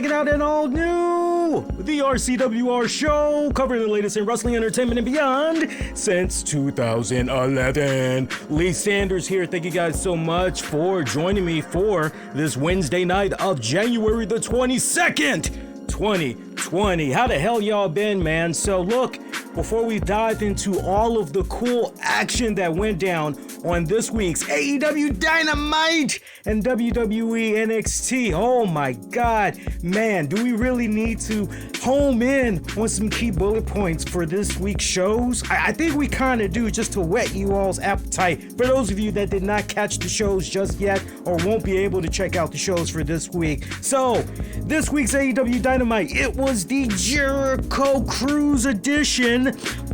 checking out an all new the RCWR Show, covering the latest in wrestling, entertainment, and beyond since 2011. Lee Sanders here. Thank you guys so much for joining me for this Wednesday night of January the 22nd, 2020. How the hell y'all been, man? So look, before we dive into all of the cool action that went down on this week's AEW Dynamite and WWE NXT, oh my god, man, do we really need to home in on some key bullet points for this week's shows? I think we kind of do, just to whet you all's appetite. For those of you that did not catch the shows just yet or won't be able to check out the shows for this week. So, this week's AEW Dynamite, it was the Jericho Cruise edition.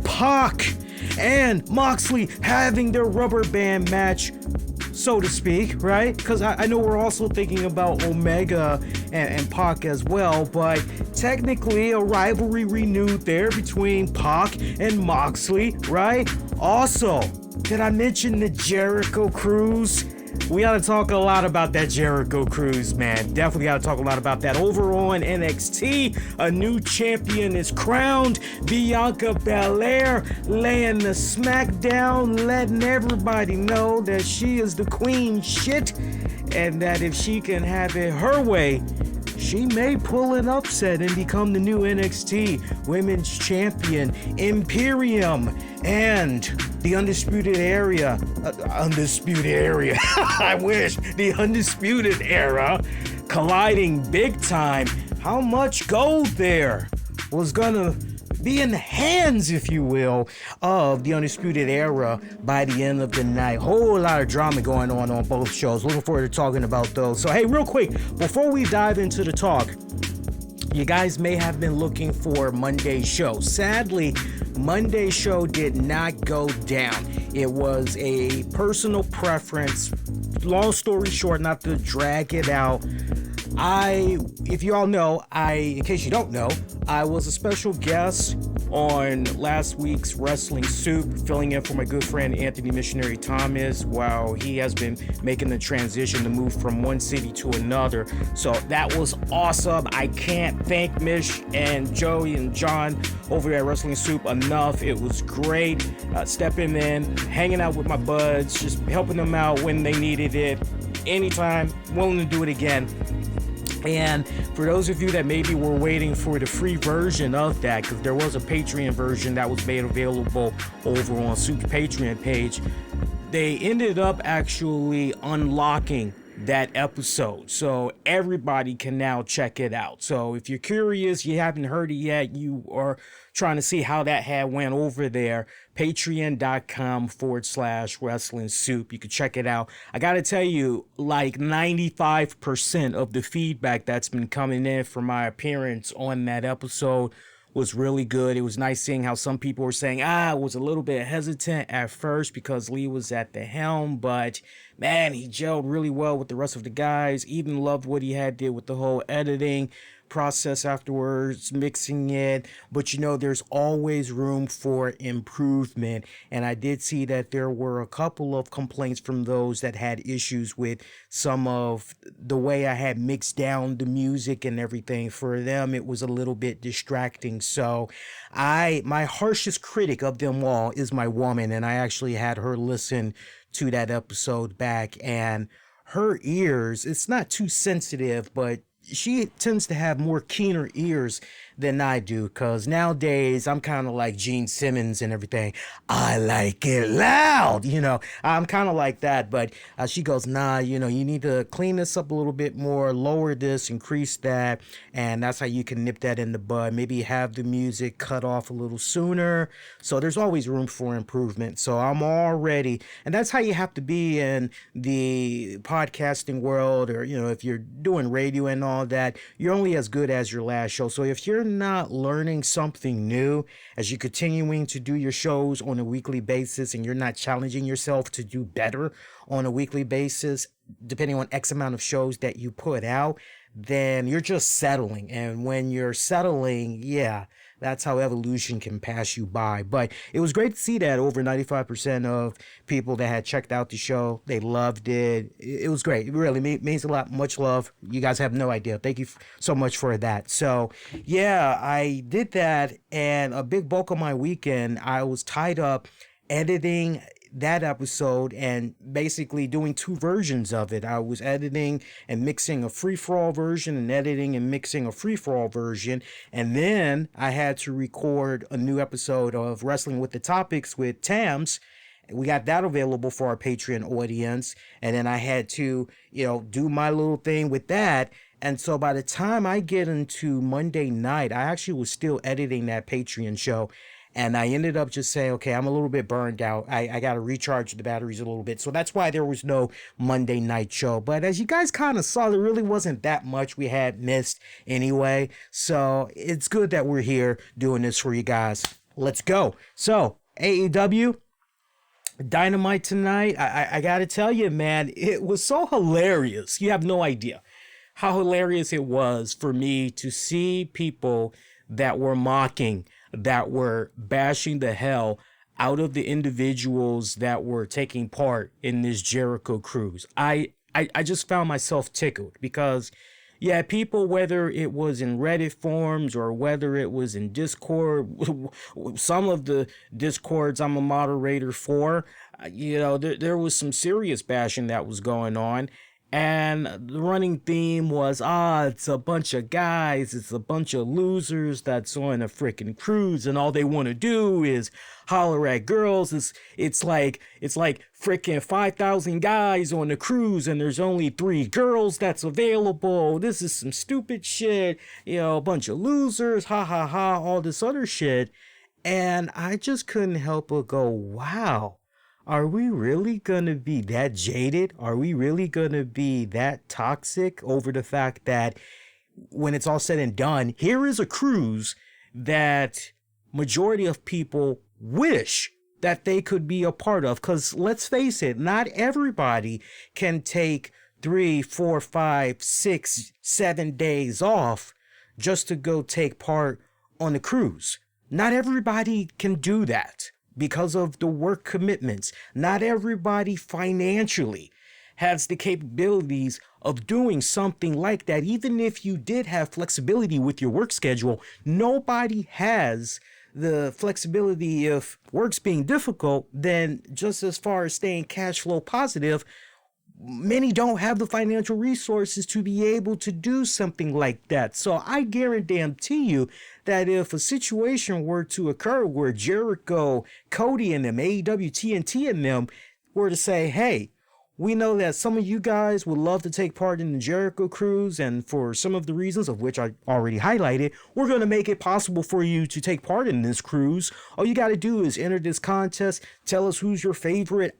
Pac and Moxley having their rubber band match, so to speak, right? Because I know we're also thinking about Omega and Pac as well, but technically a rivalry renewed there between Pac and Moxley, right? Also, did I mention the Jericho Cruise? We gotta talk a lot about that Jericho Cruise, man. Definitely gotta talk a lot about that. Over on NXT, a new champion is crowned. Bianca Belair laying the smackdown, letting everybody know that she is the queen shit, and that if she can have it her way, she may pull an upset and become the new NXT Women's Champion. Imperium and the Undisputed Era, I wish, the Undisputed Era colliding big time. How much gold there was gonna be in the hands, if you will, of the Undisputed Era by the end of the night. Whole lot of drama going on both shows. Looking forward to talking about those. So hey, real quick, before we dive into the talk, you guys may have been looking for Monday's show. Sadly, Monday's show did not go down. It was a personal preference. Long story short, not to drag it out, if you all know, in case you don't know, I was a special guest on last week's Wrestling Soup, filling in for my good friend Anthony Missionary Thomas while he has been making the transition to move from one city to another. So that was awesome. I can't thank Mish and Joey and John over at Wrestling Soup enough. It was great stepping in, hanging out with my buds, just helping them out when they needed it. Anytime, willing to do it again. And for those of you that maybe were waiting for the free version of that, because there was a Patreon version that was made available over on Soup's Patreon page, they ended up actually unlocking that episode, so everybody can now check it out. So if you're curious, you haven't heard it yet, you are trying to see how that had went over there, patreon.com/wrestling soup. You can check it out. I gotta tell you, like 95% of the feedback that's been coming in for my appearance on that episode was really good. It was nice seeing how some people were saying, I was a little bit hesitant at first because Lee was at the helm, but man, he gelled really well with the rest of the guys. Even loved what he did with the whole editing process afterwards, mixing it. But you know, there's always room for improvement. And I did see that there were a couple of complaints from those that had issues with some of the way I had mixed down the music and everything. For them, it was a little bit distracting. So my harshest critic of them all is my woman, and I actually had her listen to that episode back, and her ears, it's not too sensitive, but she tends to have more keener ears than I do, because nowadays I'm kind of like Gene Simmons and everything. I like it loud, I'm kind of like that. But she goes, nah, you need to clean this up a little bit more, lower this, increase that, and that's how you can nip that in the bud. Maybe have the music cut off a little sooner. So there's always room for improvement. So I'm all ready, and that's how you have to be in the podcasting world, or if you're doing radio and all that, you're only as good as your last show. So if you're not learning something new as you're continuing to do your shows on a weekly basis, and you're not challenging yourself to do better on a weekly basis, depending on X amount of shows that you put out, then you're just settling. And when you're settling, That's how evolution can pass you by. But it was great to see that over 95% of people that had checked out the show, they loved it. It was great. It really means a lot. Much love. You guys have no idea. Thank you so much for that. So, yeah, I did that. And a big bulk of my weekend, I was tied up editing that episode and basically doing two versions of it. I was editing and mixing a free-for-all version and editing and mixing a free-for-all version. And then I had to record a new episode of Wrestling with the Topics with Tams. We got that available for our Patreon audience. And then I had to, do my little thing with that. And so by the time I get into Monday night, I actually was still editing that Patreon show. And I ended up just saying, okay, I'm a little bit burned out. I got to recharge the batteries a little bit. So that's why there was no Monday night show. But as you guys kind of saw, there really wasn't that much we had missed anyway. So it's good that we're here doing this for you guys. Let's go. So AEW Dynamite tonight. I got to tell you, man, it was so hilarious. You have no idea how hilarious it was for me to see people that were mocking, that were bashing the hell out of the individuals that were taking part in this Jericho Cruise. I just found myself tickled because, yeah, people, whether it was in Reddit forums or whether it was in Discord, some of the Discords I'm a moderator for, there was some serious bashing that was going on. And the running theme was, it's a bunch of guys, it's a bunch of losers that's on a freaking cruise, and all they want to do is holler at girls. It's like freaking 5,000 guys on the cruise, and there's only 3 girls that's available. This is some stupid shit, a bunch of losers, ha ha ha, all this other shit. And I just couldn't help but go, wow. Are we really going to be that jaded? Are we really going to be that toxic over the fact that when it's all said and done, here is a cruise that majority of people wish that they could be a part of? Because let's face it, not everybody can take 3, 4, 5, 6, 7 days off just to go take part on the cruise. Not everybody can do that. Because of the work commitments. Not everybody financially has the capabilities of doing something like that. Even if you did have flexibility with your work schedule, nobody has the flexibility. If work's being difficult, then just as far as staying cash flow positive, many don't have the financial resources to be able to do something like that. So I guarantee you that if a situation were to occur where Jericho, Cody and them, AEW, TNT and them were to say, hey, we know that some of you guys would love to take part in the Jericho Cruise, and for some of the reasons of which I already highlighted, we're going to make it possible for you to take part in this cruise. All you got to do is enter this contest, tell us who's your favorite,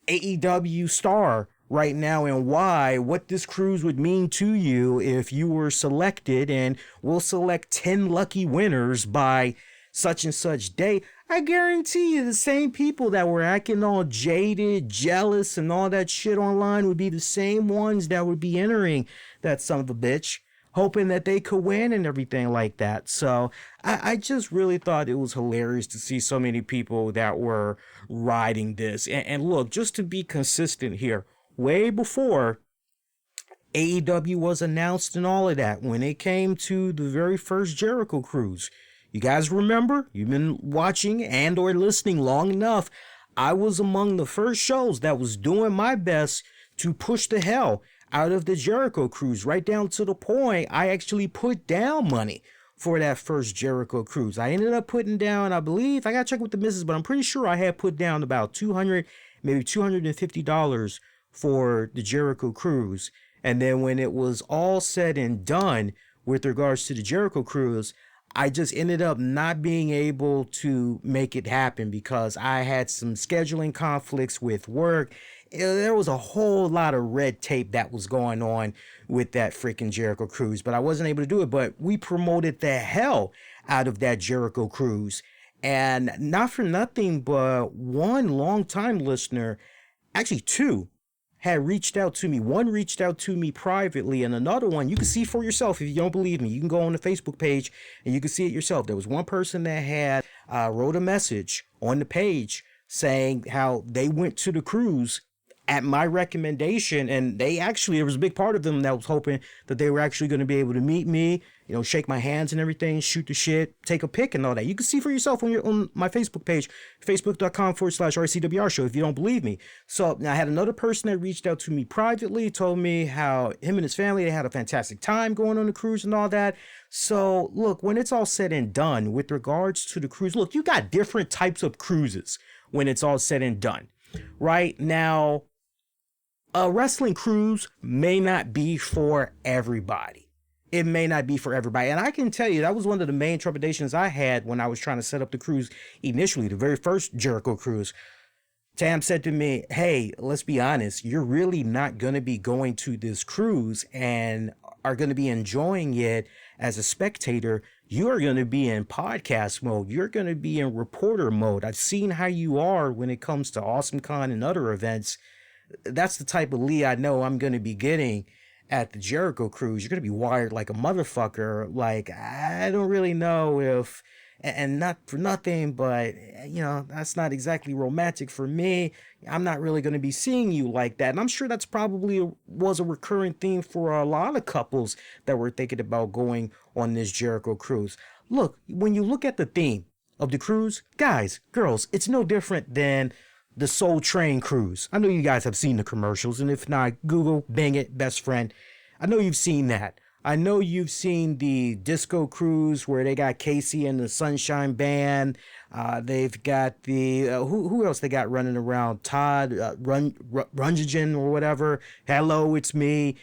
AEW star right now and why, what this cruise would mean to you if you were selected, and we'll select 10 lucky winners by such and such day. I guarantee you the same people that were acting all jaded, jealous, and all that shit online would be the same ones that would be entering that son of a bitch, hoping that they could win and everything like that. So I just really thought it was hilarious to see so many people that were riding this. And look, just to be consistent here, way before AEW was announced and all of that, when it came to the very first Jericho Cruise, you guys remember? You've been watching and or listening long enough. I was among the first shows that was doing my best to push the hell out of the Jericho Cruise, right down to the point I actually put down money for that first Jericho Cruise. I ended up putting down, I believe, I gotta check with the missus, but I'm pretty sure I had put down about $200, maybe $250 for the Jericho Cruise. And then when it was all said and done with regards to the Jericho Cruise, I just ended up not being able to make it happen because I had some scheduling conflicts with work. There was a whole lot of red tape that was going on with that freaking Jericho Cruise, but I wasn't able to do it. But we promoted the hell out of that Jericho Cruise. And not for nothing, but one longtime listener, actually two, had reached out to me. One reached out to me privately, and another one, you can see for yourself if you don't believe me. You can go on the Facebook page and you can see it yourself. There was one person that had wrote a message on the page saying how they went to the cruise at my recommendation, and there was a big part of them that was hoping that they were actually going to be able to meet me, shake my hands and everything, shoot the shit, take a pic and all that. You can see for yourself on my Facebook page, facebook.com/RCWR Show, if you don't believe me. So now I had another person that reached out to me privately, told me how him and his family, they had a fantastic time going on the cruise and all that. So look, when it's all said and done with regards to the cruise, look, you got different types of cruises when it's all said and done. Right now, a wrestling cruise may not be for everybody. It may not be for everybody. And I can tell you, that was one of the main trepidations I had when I was trying to set up the cruise initially, the very first Jericho Cruise. Tam said to me, hey, let's be honest, you're really not going to be going to this cruise and are going to be enjoying it as a spectator. You are going to be in podcast mode. You're going to be in reporter mode. I've seen how you are when it comes to AwesomeCon and other events. That's the type of Lee I know I'm going to be getting at the Jericho Cruise. You're going to be wired like a motherfucker. Like, I don't really know if, and not for nothing, but, that's not exactly romantic for me. I'm not really going to be seeing you like that. And I'm sure that's probably was a recurring theme for a lot of couples that were thinking about going on this Jericho Cruise. Look, when you look at the theme of the cruise, guys, girls, it's no different than the Soul Train Cruise. I know you guys have seen the commercials, and if not, Google, bang it, best friend. I know you've seen that. I know you've seen the Disco Cruise where they got Casey and the Sunshine Band. They've got the, who else they got running around? Todd, Runjagen or whatever. Hello, it's me.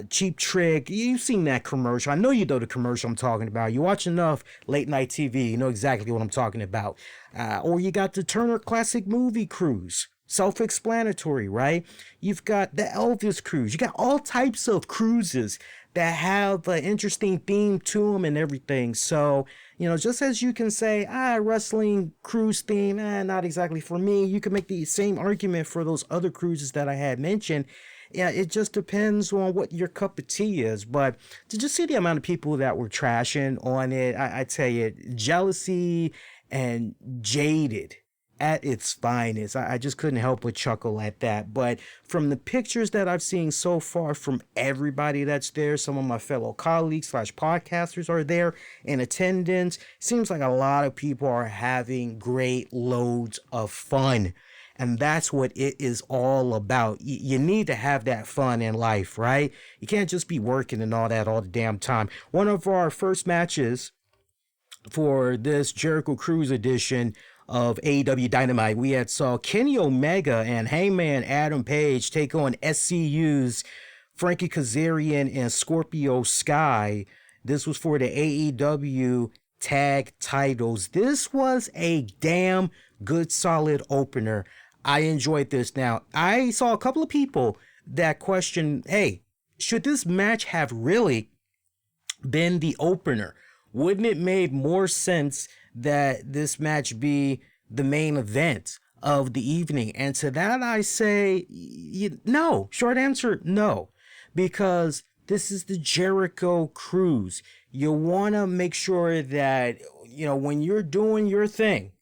Cheap Trick. You've seen that commercial. I know you know the commercial I'm talking about. You watch enough late night TV, you know exactly what I'm talking about. Or you got the Turner Classic Movie Cruise. Self-explanatory, right? You've got the Elvis Cruise. You got all types of cruises that have an interesting theme to them and everything. So, just as you can say, wrestling cruise theme, not exactly for me, you can make the same argument for those other cruises that I had mentioned. Yeah, it just depends on what your cup of tea is. But to just see the amount of people that were trashing on it, I tell you, jealousy and jaded at its finest. I just couldn't help but chuckle at that. But from the pictures that I've seen so far from everybody that's there, some of my fellow colleagues / podcasters are there in attendance. Seems like a lot of people are having great loads of fun. And that's what it is all about. You need to have that fun in life, right? You can't just be working and all that all the damn time. One of our first matches for this Jericho Cruise edition of AEW Dynamite, we had saw Kenny Omega and Hangman Adam Page take on SCU's Frankie Kazarian and Scorpio Sky. This was for the AEW tag titles. This was a damn good, solid opener. I enjoyed this. Now, I saw a couple of people that questioned, hey, should this match have really been the opener? Wouldn't it make more sense that this match be the main event of the evening? And to that I say, no. Short answer, no. Because this is the Jericho Cruise. You want to make sure that, when you're doing your thing,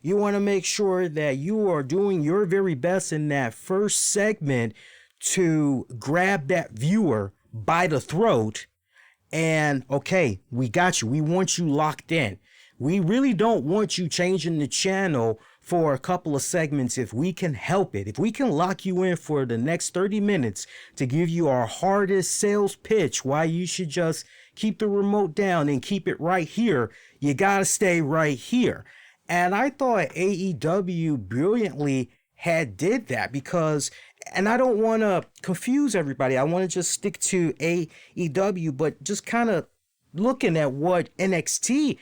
you want to make sure that you are doing your very best in that first segment to grab that viewer by the throat. And, okay, we got you. We want you locked in. We really don't want you changing the channel for a couple of segments if we can help it. If we can lock you in for the next 30 minutes to give you our hardest sales pitch why you should just keep the remote down and keep it right here, you got to stay right here. And I thought AEW brilliantly did that because, and I don't want to confuse everybody. I want to just stick to AEW, but just kind of looking at what NXT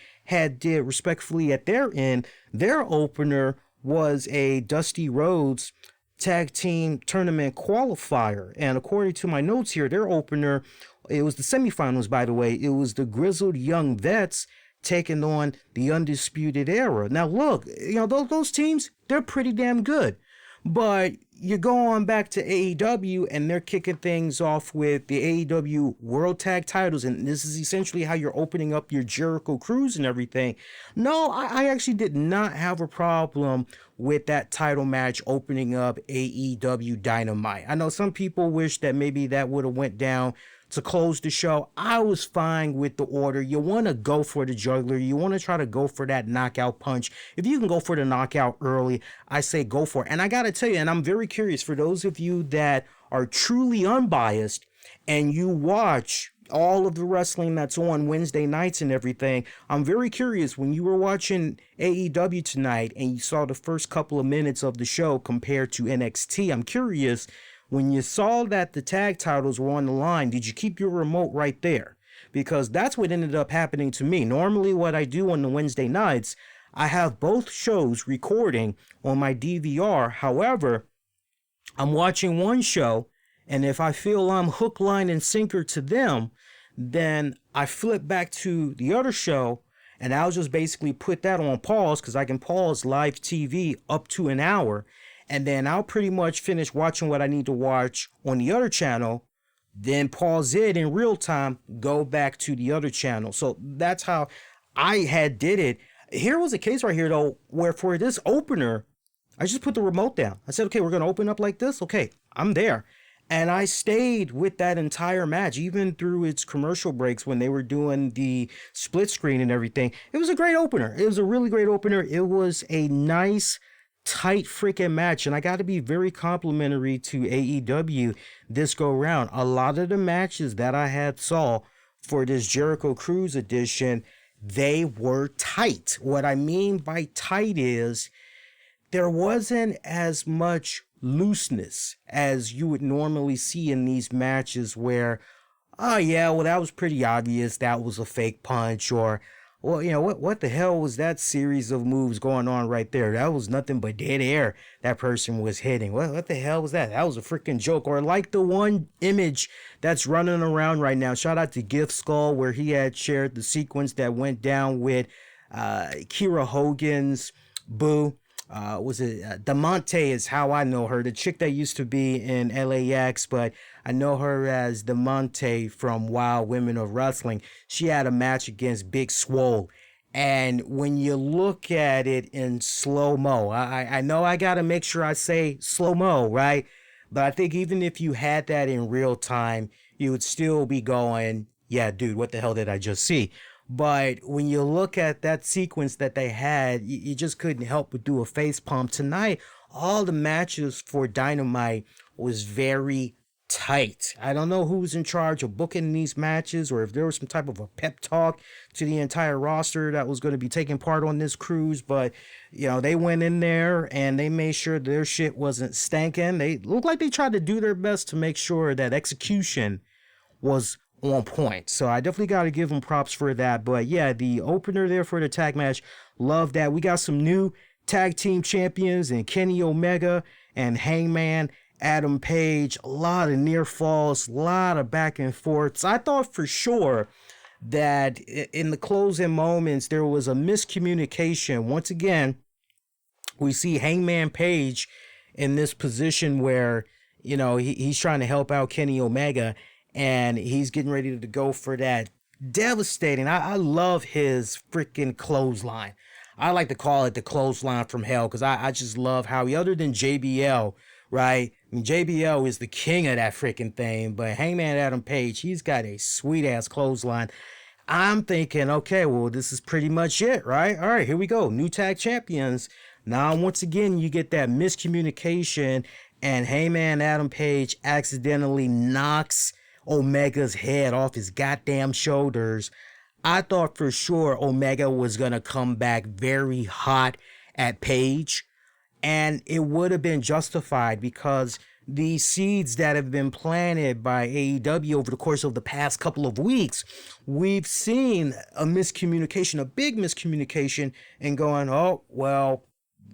did respectfully at their end. Their opener was a Dusty Rhodes Tag Team Tournament qualifier. And according to my notes here, their opener, it was the semifinals, by the way. It was the Grizzled Young Vets taking on the Undisputed Era. Now, look, those teams, they're pretty damn good. But you go on back to AEW and they're kicking things off with the AEW World Tag Titles. And this is essentially how you're opening up your Jericho Cruise and everything. No, I actually did not have a problem with that title match opening up AEW Dynamite. I know some people wish that maybe that would have went down to close the show. I was fine with the order. You want to go for the juggler. You want to try to go for that knockout punch. If you can go for the knockout early, I say go for it. And I got to tell you, and I'm very curious for those of you that are truly unbiased and you watch all of the wrestling that's on Wednesday nights and everything, I'm very curious when you were watching AEW tonight and you saw the first couple of minutes of the show compared to NXT. I'm curious, when you saw that the tag titles were on the line, did you keep your remote right there? Because that's what ended up happening to me. Normally what I do on the Wednesday nights, I have both shows recording on my DVR. However, I'm watching one show, and if I feel I'm hook, line, and sinker to them, then I flip back to the other show, and I'll just basically put that on pause because I can pause live TV up to an hour. And then I'll pretty much finish watching what I need to watch on the other channel, then pause it in real time, go back to the other channel. So that's how I had did it. Here was a case right here, though, where for this opener, I just put the remote down. I said, okay, we're going to open up like this. Okay, I'm there. And I stayed with that entire match, even through its commercial breaks when they were doing the split screen and everything. It was a great opener. It was a really great opener. It was a nice, tight freaking match, and I got to be very complimentary to AEW this go round. A lot of the matches that I had saw for this Jericho Cruise edition, they were tight. What I mean by tight is there wasn't as much looseness as you would normally see in these matches where, oh yeah, well that was pretty obvious, that was a fake punch, or well, you know, what the hell was that series of moves going on right there? That was nothing but dead air that person was hitting. What the hell was that? That was a freaking joke. Or like the one image that's running around right now. Shout out to Gift Skull, where he had shared the sequence that went down with Kira Hogan's boo. Was it Demonte is how I know her, the chick that used to be in LAX, but I know her as Demonte from Wild Women of Wrestling. She had a match against Big Swole, and when you look at it in slow-mo, I know I gotta make sure I say slow-mo, right? But I think even if you had that in real time, you would still be going, yeah, dude, what the hell did I just see? But when you look at that sequence that they had, you just couldn't help but do a face palm. Tonight, all the matches for Dynamite was very tight. I don't know who's in charge of booking these matches, or if there was some type of a pep talk to the entire roster that was going to be taking part on this cruise. But, you know, they went in there and they made sure their shit wasn't stanking. They looked like they tried to do their best to make sure that execution was on point. So I definitely got to give them props for that. But yeah, the opener there for the tag match, love that. We got some new tag team champions in Kenny Omega and Hangman Adam Page. A lot of near falls, a lot of back and forths. I thought for sure that in the closing moments there was a miscommunication. Once again, we see Hangman Page in this position where, you know, he's trying to help out Kenny Omega, and he's getting ready to go for that devastating. I love his freaking clothesline. I like to call it the clothesline from hell, because I just love how he, other than JBL, right? I mean, JBL is the king of that freaking thing, but Hangman Adam Page, he's got a sweet ass clothesline. I'm thinking, okay, well, this is pretty much it, right? All right, here we go. New tag champions. Now, once again, you get that miscommunication, and Hangman Adam Page accidentally knocks Omega's head off his goddamn shoulders. I thought for sure Omega was going to come back very hot at Page, and it would have been justified, because the seeds that have been planted by AEW over the course of the past couple of weeks, we've seen a miscommunication, a big miscommunication, and going, oh, well,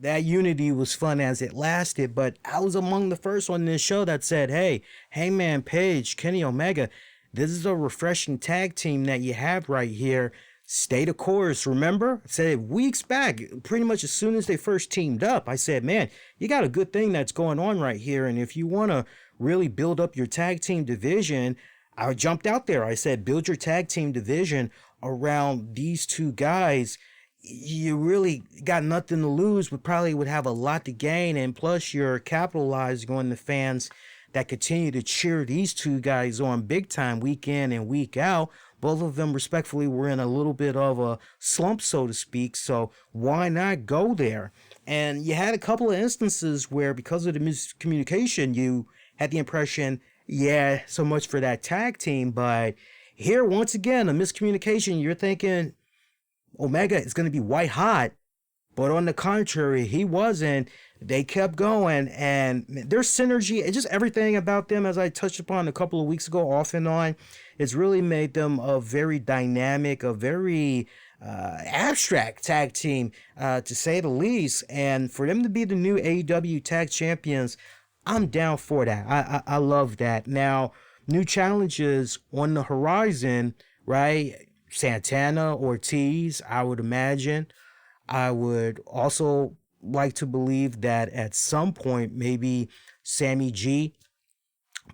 that unity was fun as it lasted. But I was among the first on this show that said, hey, Hangman Page, Kenny Omega, this is a refreshing tag team that you have right here. stay the course. Remember? I said weeks back, pretty much as soon as they first teamed up, I said, man, you got a good thing that's going on right here. And if you want to really build up your tag team division, I jumped out there. I said, build your tag team division around these two guys. You really got nothing to lose, but probably would have a lot to gain. And plus, you're capitalizing on the fans that continue to cheer these two guys on big time week in and week out. Both of them, respectfully, were in a little bit of a slump, so to speak. So why not go there? And you had a couple of instances where, because of the miscommunication, you had the impression, yeah, so much for that tag team. But here, once again, a miscommunication. You're thinking Omega is going to be white hot, but on the contrary, he wasn't. They kept going, and their synergy and just everything about them, as I touched upon a couple of weeks ago, off and on, it's really made them a very dynamic, a very abstract tag team, to say the least. And for them to be the new AEW tag champions, I'm down for that. I love that. Now, new challenges on the horizon, right? Santana, Ortiz, I would imagine. I would also like to believe that at some point, maybe Sammy G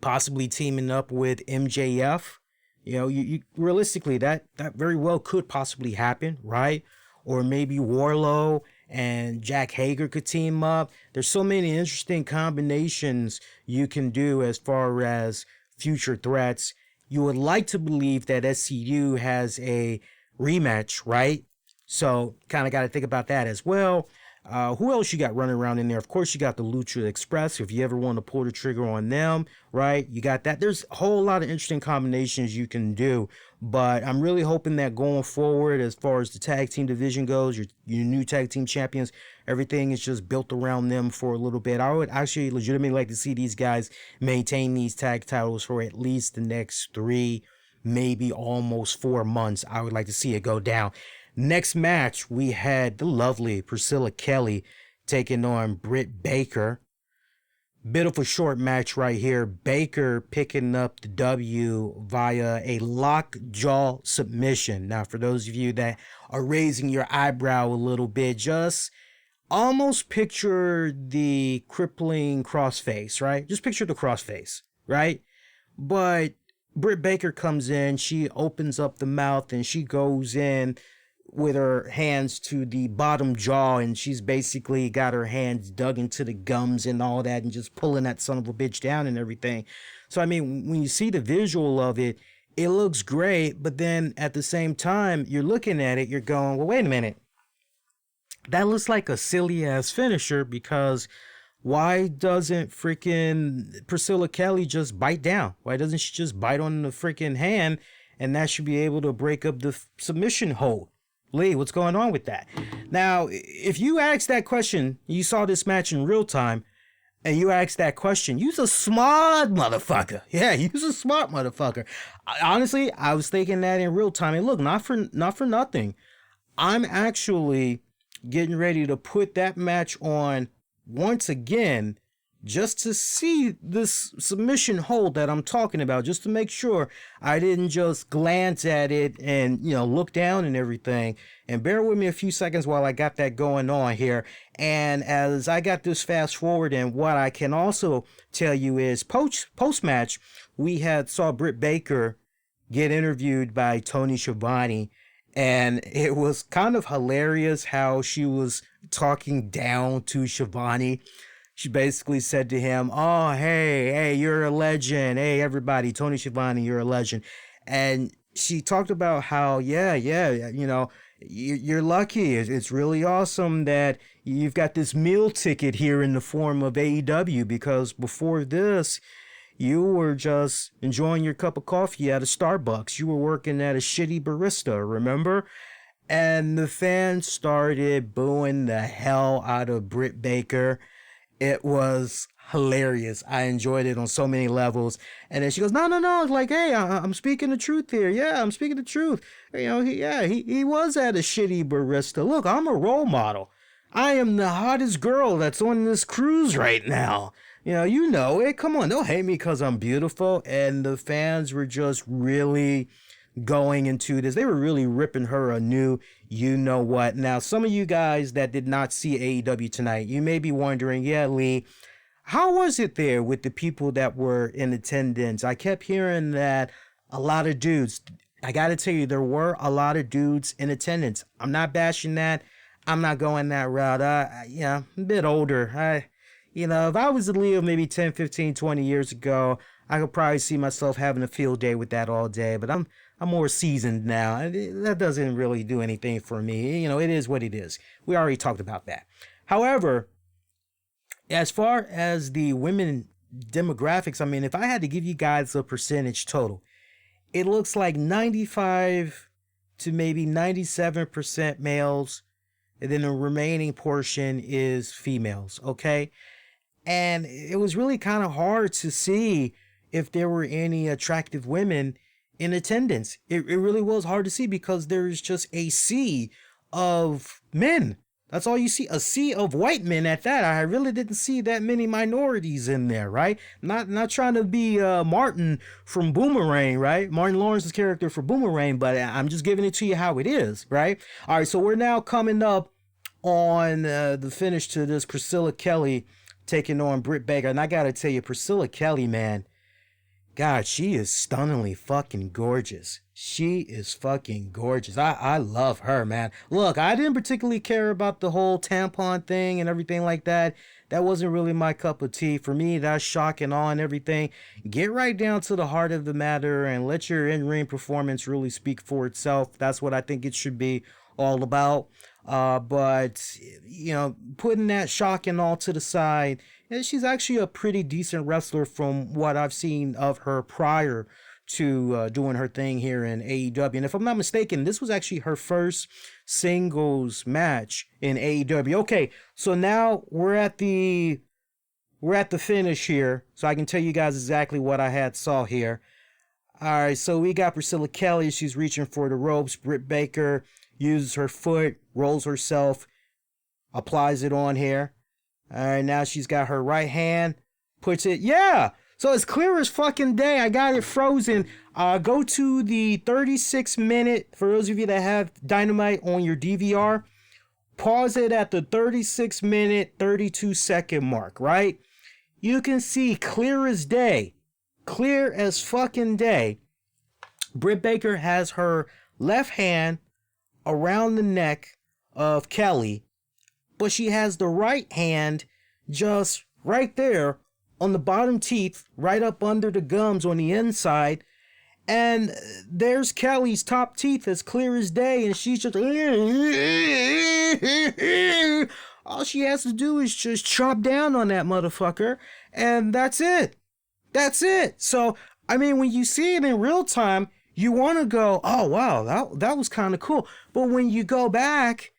possibly teaming up with MJF. You know, you realistically, that very well could possibly happen, right? Or maybe Warlow and Jack Hager could team up. There's so many interesting combinations you can do as far as future threats. You would like to believe that SCU has a rematch, right? So kind of got to think about that as well. Who else you got running around in there? Of course, you got the Lucha Express. If you ever want to pull the trigger on them, right? You got that. There's a whole lot of interesting combinations you can do. But I'm really hoping that going forward, as far as the tag team division goes, your new tag team champions, everything is just built around them for a little bit. I would actually legitimately like to see these guys maintain these tag titles for at least the next 3, maybe almost 4 months. I would like to see it go down. Next match, we had the lovely Priscilla Kelly taking on Britt Baker. Bit of a short match right here. Baker picking up the W via a lockjaw submission. Now, for those of you that are raising your eyebrow a little bit, just almost picture the crippling crossface, right? Just picture the crossface, right? But Britt Baker comes in, she opens up the mouth, and she goes in with her hands to the bottom jaw, and she's basically got her hands dug into the gums and all that, and just pulling that son of a bitch down and everything. So, I mean, when you see the visual of it, it looks great, but then at the same time, you're looking at it, you're going, well, wait a minute. That looks like a silly-ass finisher, because why doesn't freaking Priscilla Kelly just bite down? Why doesn't she just bite on the freaking hand, and that should be able to break up the submission hold? Lee, what's going on with that? Now, if you ask that question, you saw this match in real time, and you ask that question, you's a smart motherfucker. Yeah, you's a smart motherfucker. Honestly, I was thinking that in real time. And look, not for nothing. I'm actually getting ready to put that match on once again, just to see this submission hold that I'm talking about, just to make sure I didn't just glance at it and, look down and everything. And bear with me a few seconds while I got that going on here. And as I got this fast forward, and what I can also tell you is post-match, we saw Britt Baker get interviewed by Tony Schiavone, and it was kind of hilarious how she was talking down to Schiavone. She basically said to him, oh, hey, you're a legend. Hey, everybody, Tony Schiavone, you're a legend. And she talked about how, you're lucky. It's really awesome that you've got this meal ticket here in the form of AEW, because before this, you were just enjoying your cup of coffee at a Starbucks. You were working at a shitty barista, remember? And the fans started booing the hell out of Britt Baker. It was hilarious. I enjoyed it on so many levels. And then she goes, no. It's like, hey, I'm speaking the truth here. Yeah, I'm speaking the truth. He was at a shitty barista. Look, I'm a role model. I am the hottest girl that's on this cruise right now. You know it. Come on, don't hate me because I'm beautiful. And the fans were just really going into this. They were really ripping her a new you know what. Now, some of you guys that did not see AEW tonight, you may be wondering, yeah, Lee, how was it there with the people that were in attendance? I kept hearing that a lot of dudes. I got to tell you, there were a lot of dudes in attendance. I'm not bashing that. I'm not going that route. I'm a bit older. If I was a Leo maybe 10, 15, 20 years ago, I could probably see myself having a field day with that all day. But I'm more seasoned now. That doesn't really do anything for me. It is what it is. We already talked about that. However, as far as the women demographics, I mean, if I had to give you guys a percentage total, it looks like 95 to maybe 97% males, and then the remaining portion is females, okay? And it was really kind of hard to see if there were any attractive women in attendance. It really was hard to see because there's just a sea of men. That's all you see, a sea of white men at that. I really didn't see that many minorities in there, right? Not trying to be Martin from Boomerang, right? Martin Lawrence's character for Boomerang, but I'm just giving it to you how it is, right? All right, so we're now coming up on the finish to this Priscilla Kelly taking on Britt Baker. And I got to tell you, Priscilla Kelly, man, God, she is stunningly fucking gorgeous. She is fucking gorgeous. I love her, man. Look, I didn't particularly care about the whole tampon thing and everything like that. That wasn't really my cup of tea. For me, that's shock and awe and everything. Get right down to the heart of the matter and let your in-ring performance really speak for itself. That's what I think it should be all about. But putting that shock and all to the side, she's actually a pretty decent wrestler from what I've seen of her prior to doing her thing here in AEW. And if I'm not mistaken, this was actually her first singles match in AEW. Okay, so now we're at the finish here, so I can tell you guys exactly what I saw here. All right, so we got Priscilla Kelly. She's reaching for the ropes. Britt Baker uses her foot, rolls herself, applies it on here. All right, now she's got her right hand, puts it, yeah. So it's clear as fucking day. I got it frozen. Go to the 36-minute, for those of you that have Dynamite on your DVR, pause it at the 36-minute, 32-second mark, right? You can see clear as day, clear as fucking day, Britt Baker has her left hand around the neck of Kelly, but she has the right hand just right there on the bottom teeth, right up under the gums on the inside. And there's Kelly's top teeth as clear as day, and she's just all she has to do is just chop down on that motherfucker, and that's it. That's it. So, I mean, when you see it in real time, you want to go, oh, wow, that was kind of cool. But when you go back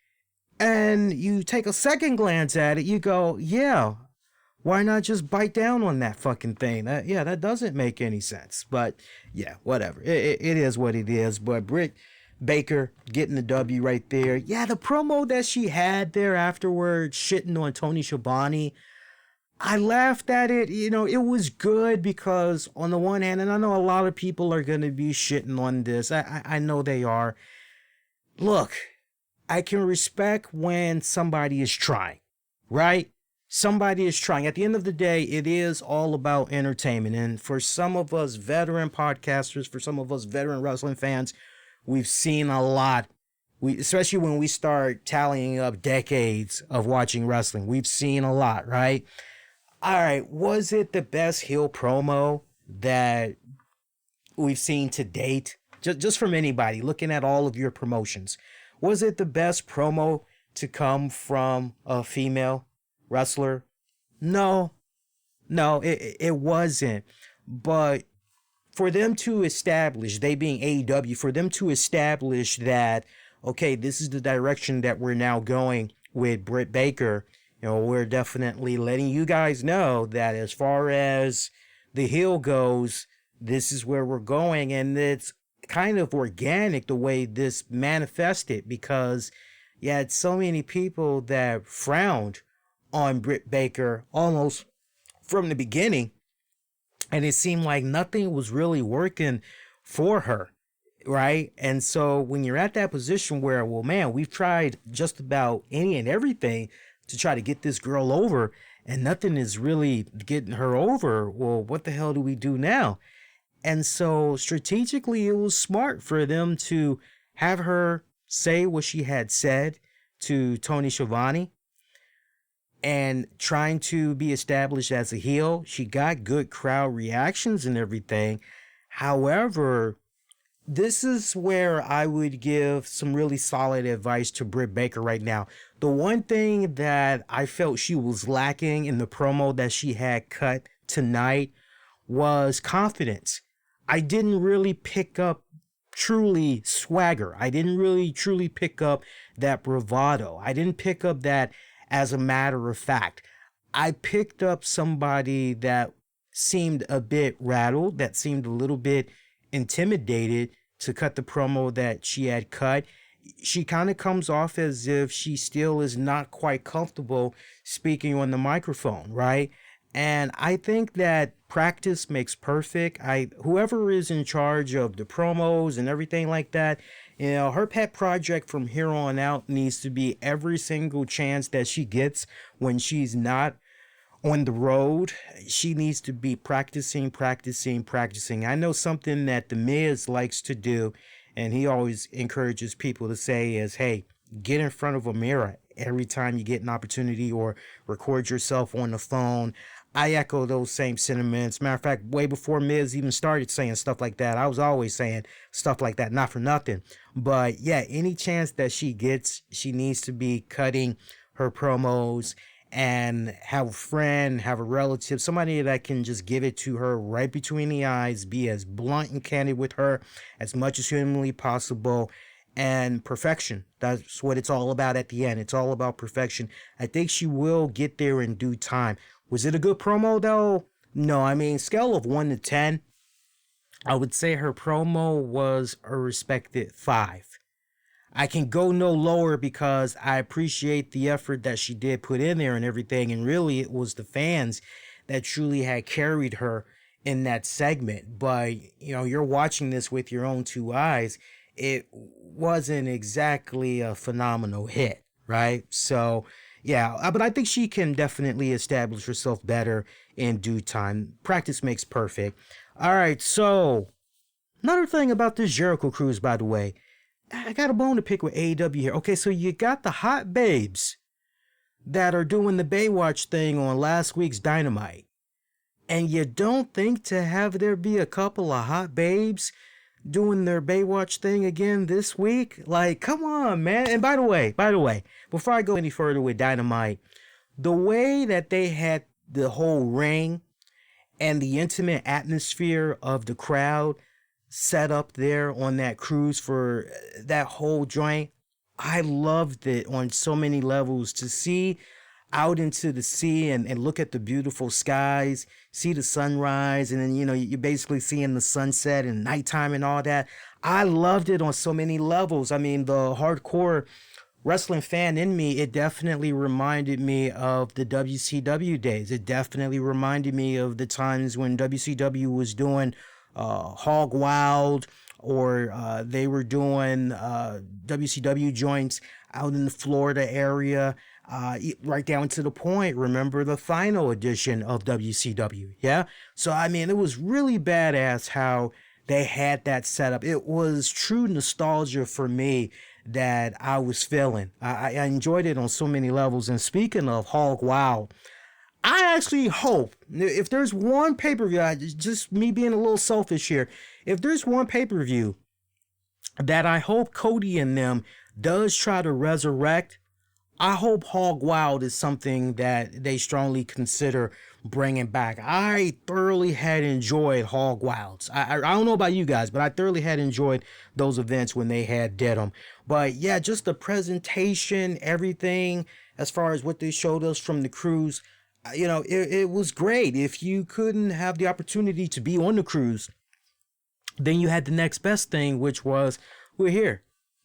and you take a second glance at it, you go, yeah, why not just bite down on that fucking thing? That doesn't make any sense. But yeah, whatever. It is what it is. But Britt Baker getting the W right there. Yeah, the promo that she had there afterwards, shitting on Tony Schiavone, I laughed at it. It was good because on the one hand, and I know a lot of people are going to be shitting on this. I know they are. Look, I can respect when somebody is trying, right? Somebody is trying. At the end of the day, it is all about entertainment. And for some of us veteran podcasters, for some of us veteran wrestling fans, we've seen a lot. Especially when we start tallying up decades of watching wrestling, we've seen a lot, right? All right, was it the best heel promo that we've seen to date? Just from anybody, looking at all of your promotions. Was it the best promo to come from a female wrestler? No, it wasn't. But for them to establish, they being AEW, for them to establish that, okay, this is the direction that we're now going with Britt Baker, we're definitely letting you guys know that as far as the heel goes, this is where we're going. And it's kind of organic the way this manifested, because you had so many people that frowned on Britt Baker almost from the beginning, and it seemed like nothing was really working for her. right? And so when you're at that position where, well, man, we've tried just about any and everything to try to get this girl over, and nothing is really getting her over. Well, what the hell do we do now? And so strategically, it was smart for them to have her say what she had said to Tony Schiavone and trying to be established as a heel. She got good crowd reactions and everything. However, this is where I would give some really solid advice to Britt Baker right now. The one thing that I felt she was lacking in the promo that she had cut tonight was confidence. I didn't really pick up truly swagger. I didn't really truly pick up that bravado. I didn't pick up that as a matter of fact. I picked up somebody that seemed a bit rattled, that seemed a little bit intimidated to cut the promo that she had cut. She kind of comes off as if she still is not quite comfortable speaking on the microphone, right? And I think that practice makes perfect. Whoever is in charge of the promos and everything like that, her pet project from here on out needs to be every single chance that she gets when she's not on the road, she needs to be practicing. I know something that The Miz likes to do, and he always encourages people to say is, hey, get in front of a mirror every time you get an opportunity or record yourself on the phone. I echo those same sentiments. Matter of fact, way before Miz even started saying stuff like that, I was always saying stuff like that, not for nothing. But yeah, any chance that she gets, she needs to be cutting her promos and have a friend, have a relative, somebody that can just give it to her right between the eyes, be as blunt and candid with her as much as humanly possible, and perfection. That's what it's all about at the end. It's all about perfection. I think she will get there in due time. Was it a good promo though? No, I mean, scale of 1 to 10, I would say her promo was a respected 5. I can go no lower because I appreciate the effort that she did put in there and everything. And really, it was the fans that truly had carried her in that segment. But, you're watching this with your own 2 eyes. It wasn't exactly a phenomenal hit, right? So, yeah, but I think she can definitely establish herself better in due time. Practice makes perfect. All right, so another thing about this Jericho Cruise, by the way. I got a bone to pick with AEW here. Okay, so you got the hot babes that are doing the Baywatch thing on last week's Dynamite. And you don't think to have there be a couple of hot babes doing their Baywatch thing again this week? Like, come on, man. And by the way, before I go any further with Dynamite, the way that they had the whole ring and the intimate atmosphere of the crowd set up there on that cruise for that whole joint, I loved it on so many levels. To see out into the sea and look at the beautiful skies, see the sunrise, and then you're basically seeing the sunset and nighttime and all that. I loved it on so many levels. I mean, the hardcore wrestling fan in me, it definitely reminded me of the WCW days. It definitely reminded me of the times when WCW was doing Hog Wild, or they were doing WCW joints out in the Florida area, right down to the point. Remember the final edition of WCW? Yeah. So, I mean, it was really badass how they had that set up. It was true nostalgia for me that I was feeling. I enjoyed it on so many levels. And speaking of Hog Wild, I actually hope, if there's one pay-per-view, just me being a little selfish here, if there's one pay-per-view that I hope Cody and them does try to resurrect, I hope Hog Wild is something that they strongly consider bringing back. I thoroughly had enjoyed Hog Wilds. I don't know about you guys, but I thoroughly had enjoyed those events when they did them. But yeah, just the presentation, everything, as far as what they showed us from the cruise, it was great. If you couldn't have the opportunity to be on the cruise, then you had the next best thing, which was, we're here.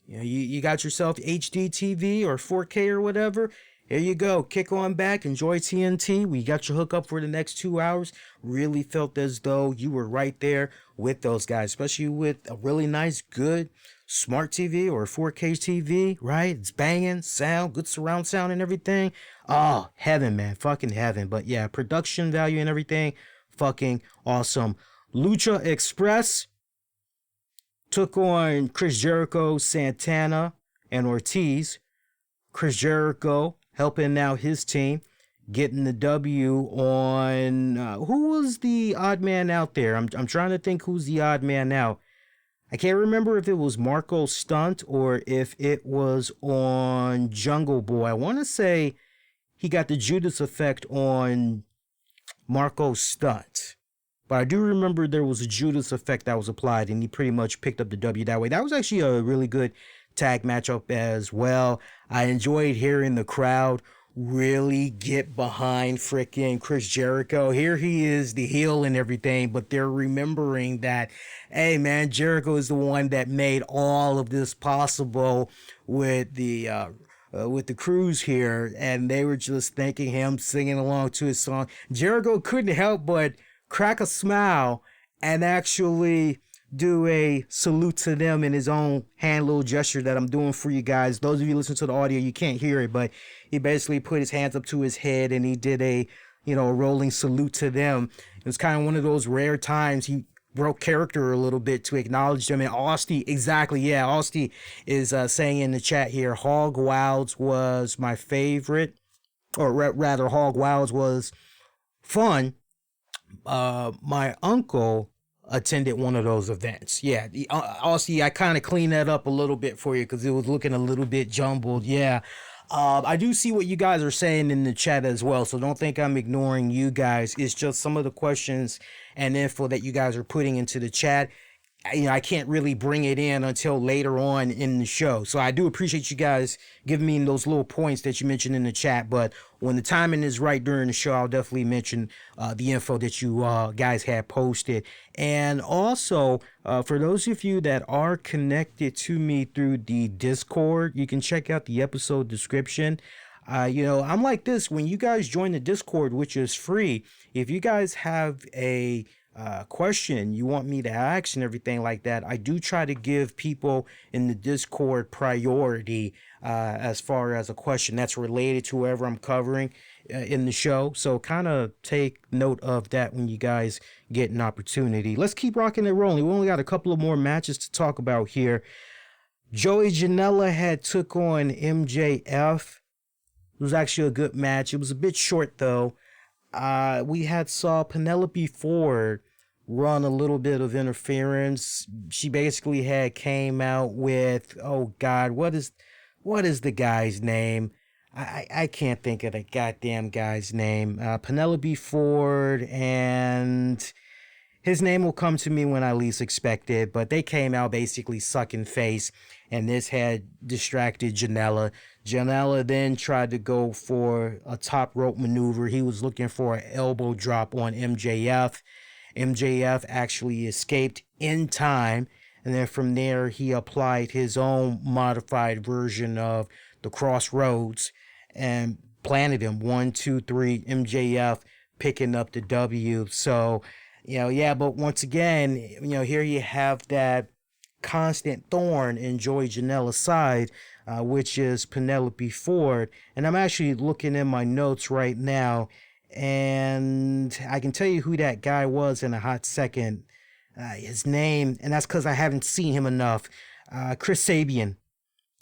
You got yourself HD TV or 4K or whatever, here you go. Kick on back. Enjoy TNT. We got your hook up for the next 2 hours. Really felt as though you were right there with those guys, especially with a really nice, good, smart TV or 4K TV, right? It's banging, sound, good surround sound and everything. Oh, heaven, man. Fucking heaven. But yeah, production value and everything, fucking awesome. Lucha Express took on Chris Jericho, Santana, and Ortiz. Chris Jericho helping out his team, getting the W on who was the odd man out there? I'm trying to think who's the odd man out. I can't remember if it was Marco Stunt or if it was on Jungle Boy. I want to say he got the Judas effect on Marco Stunt. But I do remember there was a Judas effect that was applied, and he pretty much picked up the W that way. That was actually a really good tag matchup as well. I enjoyed hearing the crowd really get behind freaking Chris Jericho. Here he is, the heel and everything, but they're remembering that, hey man, Jericho is the one that made all of this possible with the Cruise here, and they were just thanking him, singing along to his song. Jericho couldn't help but crack a smile and actually do a salute to them in his own hand little gesture that I'm doing for you guys. Those of you listening to the audio, you can't hear it, but he basically put his hands up to his head and he did a rolling salute to them. It was kind of one of those rare times he broke character a little bit to acknowledge them. And Austin, exactly, yeah, Austin is saying in the chat here, Hog Wilds was my favorite, or rather Hog Wilds was fun. My uncle attended one of those events. Yeah, Austin, I kind of cleaned that up a little bit for you because it was looking a little bit jumbled. Yeah. I do see what you guys are saying in the chat as well, so don't think I'm ignoring you guys. It's just some of the questions and info that you guys are putting into the chat. I can't really bring it in until later on in the show. So I do appreciate you guys giving me those little points that you mentioned in the chat. But when the timing is right during the show, I'll definitely mention the info that you guys had posted. And also, for those of you that are connected to me through the Discord, you can check out the episode description. I'm like this. When you guys join the Discord, which is free, if you guys have a question you want me to ask and everything like that, I do try to give people in the Discord priority as far as a question that's related to whoever I'm covering in the show. So kind of take note of that when you guys get an opportunity. Let's keep rocking and rolling. We only got a couple of more matches to talk about here. Joey Janela had took on MJF. It was actually a good match. It was a bit short though. We had saw Penelope Ford run a little bit of interference. She basically had came out with, oh God, what is the guy's name? I can't think of the goddamn guy's name. Penelope Ford, and his name will come to me when I least expect it, but they came out basically sucking face, and this had distracted Janela. Janela then tried to go for a top rope maneuver. He was looking for an elbow drop on MJF. MJF actually escaped in time, and then from there he applied his own modified version of the Crossroads and planted him 1, 2, 3. MJF picking up the W. So, but once again, here you have that constant thorn in Joey Janela's side, which is Penelope Ford. And I'm actually looking in my notes right now, and I can tell you who that guy was in a hot second. His name, and that's because I haven't seen him enough. Chris Sabian.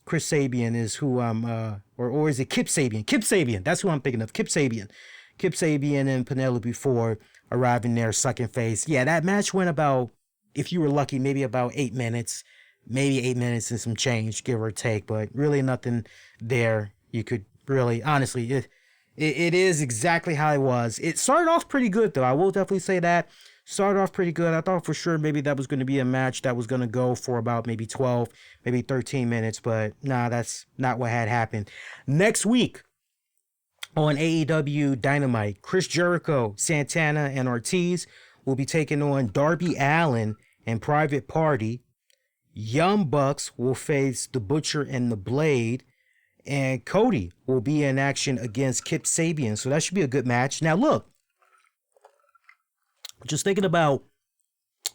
Chris Sabian is who I'm, or is it Kip Sabian? Kip Sabian. That's who I'm thinking of. Kip Sabian. Kip Sabian and Penelope Ford arriving there, sucking face. Yeah, that match went about, if you were lucky, maybe about 8 minutes. Maybe 8 minutes and some change, give or take, but really nothing there. You could really, honestly, it is exactly how it was. It started off pretty good, though. I will definitely say that. Started off pretty good. I thought for sure maybe that was going to be a match that was going to go for about maybe 12, maybe 13 minutes, but nah, that's not what had happened. Next week on AEW Dynamite, Chris Jericho, Santana, and Ortiz will be taking on Darby Allin and Private Party. Young Bucks will face the Butcher and the Blade. and Cody will be in action against Kip Sabian. So that should be a good match. Now, look, just thinking about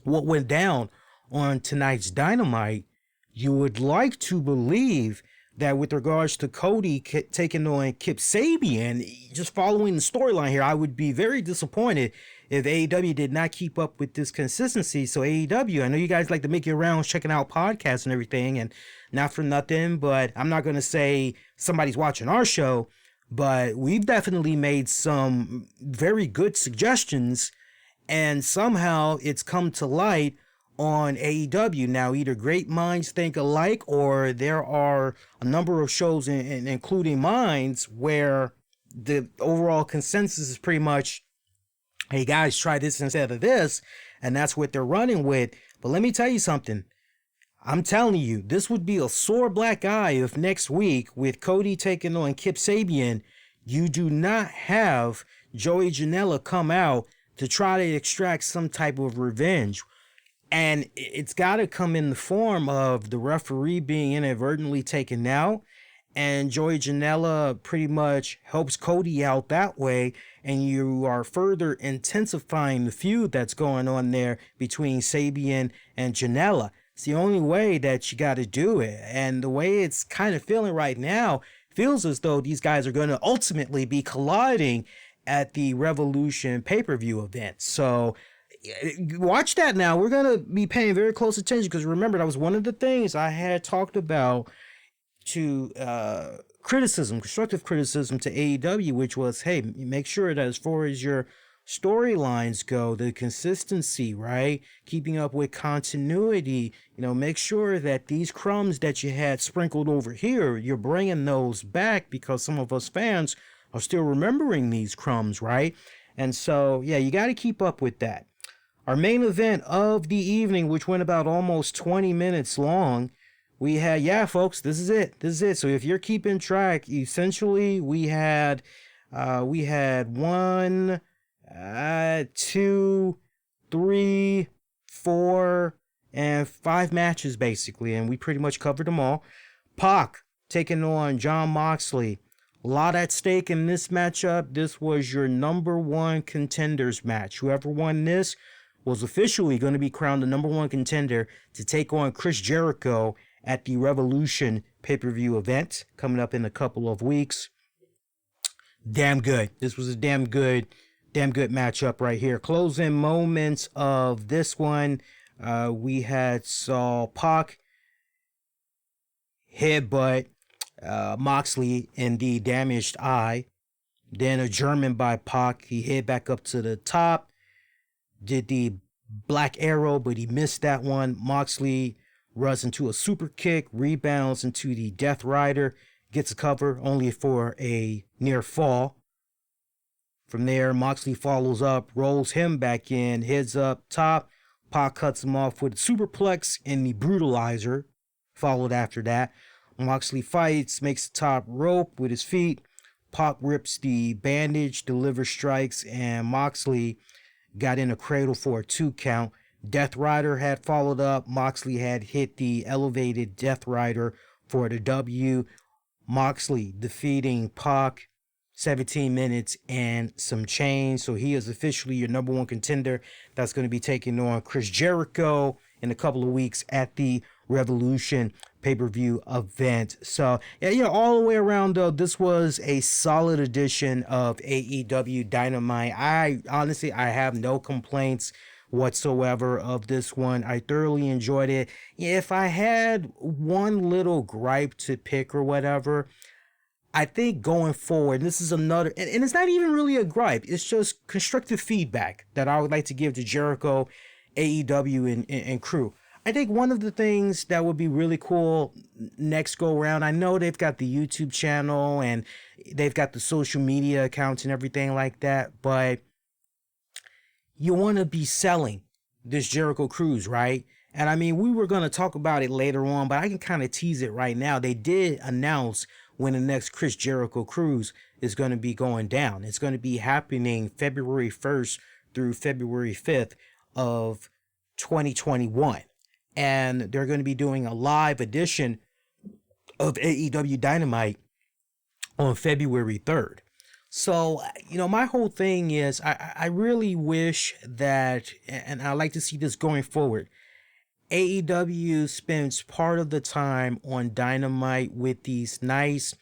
what went down on tonight's Dynamite, you would like to believe that with regards to Cody taking on Kip Sabian, just following the storyline here, I would be very disappointed if AEW did not keep up with this consistency. So AEW, I know you guys like to make your rounds checking out podcasts and everything, and not for nothing, but I'm not going to say somebody's watching our show, but we've definitely made some very good suggestions, and somehow it's come to light on AEW. Now, either great minds think alike, or there are a number of shows, including mine's, where the overall consensus is pretty much, hey guys, try this instead of this, and that's what they're running with. But let me tell you something. I'm telling you, this would be a sore black eye if next week, with Cody taking on Kip Sabian, you do not have Joey Janela come out to try to extract some type of revenge. And it's got to come in the form of the referee being inadvertently taken out, and Joey Janela pretty much helps Cody out that way, and you are further intensifying the feud that's going on there between Sabian and Janela. It's the only way that you got to do it, and the way it's kind of feeling right now feels as though these guys are going to ultimately be colliding at the Revolution pay-per-view event. So watch that now. We're going to be paying very close attention, because remember, that was one of the things I had talked about to constructive criticism to AEW, which was, hey, make sure that as far as your storylines go, the consistency, right? Keeping up with continuity, make sure that these crumbs that you had sprinkled over here, you're bringing those back, because some of us fans are still remembering these crumbs, right? And so, yeah, you got to keep up with that. Our main event of the evening, which went about almost 20 minutes long, we had, folks, this is it. So if you're keeping track, essentially we had 1, 2, 3, 4, and 5 matches basically, and we pretty much covered them all. Pac taking on Jon Moxley. A lot at stake in this matchup. This was your number 1 contenders match. Whoever won this was officially going to be crowned the number 1 contender to take on Chris Jericho at the Revolution pay-per-view event coming up in a couple of weeks. Damn good. This was a damn good matchup right here. Closing moments of this one, we saw Pac headbutt Moxley in the damaged eye. Then a German by Pac. He hit back up to the top, did the black arrow, but he missed that one. Moxley runs into a super kick, rebounds into the Death Rider, gets a cover only for a near fall. From there, Moxley follows up, rolls him back in, heads up top. Pac cuts him off with a superplex and the brutalizer. Followed after that. Moxley fights, makes the top rope with his feet. Pac rips the bandage, delivers strikes, and Moxley got in a cradle for a 2 count. Death Rider had followed up. Moxley had hit the elevated Death Rider for the W. Moxley defeating Pac 17 minutes and some change. So he is officially your number 1 contender that's going to be taking on Chris Jericho in a couple of weeks at the Revolution pay-per-view event. So yeah, all the way around though, this was a solid edition of AEW Dynamite. I honestly have no complaints whatsoever of this one. I thoroughly enjoyed it. If I had one little gripe to pick or whatever, I think going forward, this is another, and it's not even really a gripe, it's just constructive feedback that I would like to give to Jericho, AEW, and crew. I think one of the things that would be really cool next go around, I know they've got the YouTube channel and they've got the social media accounts and everything like that, but you want to be selling this Jericho Cruise, right? And I mean, we were going to talk about it later on, but I can kind of tease it right now. They did announce when the next Chris Jericho Cruise is going to be going down. It's going to be happening February 1st through February 5th of 2021. And they're going to be doing a live edition of AEW Dynamite on February 3rd. So, my whole thing is I really wish that, and I like to see this going forward, AEW spends part of the time on Dynamite with these nice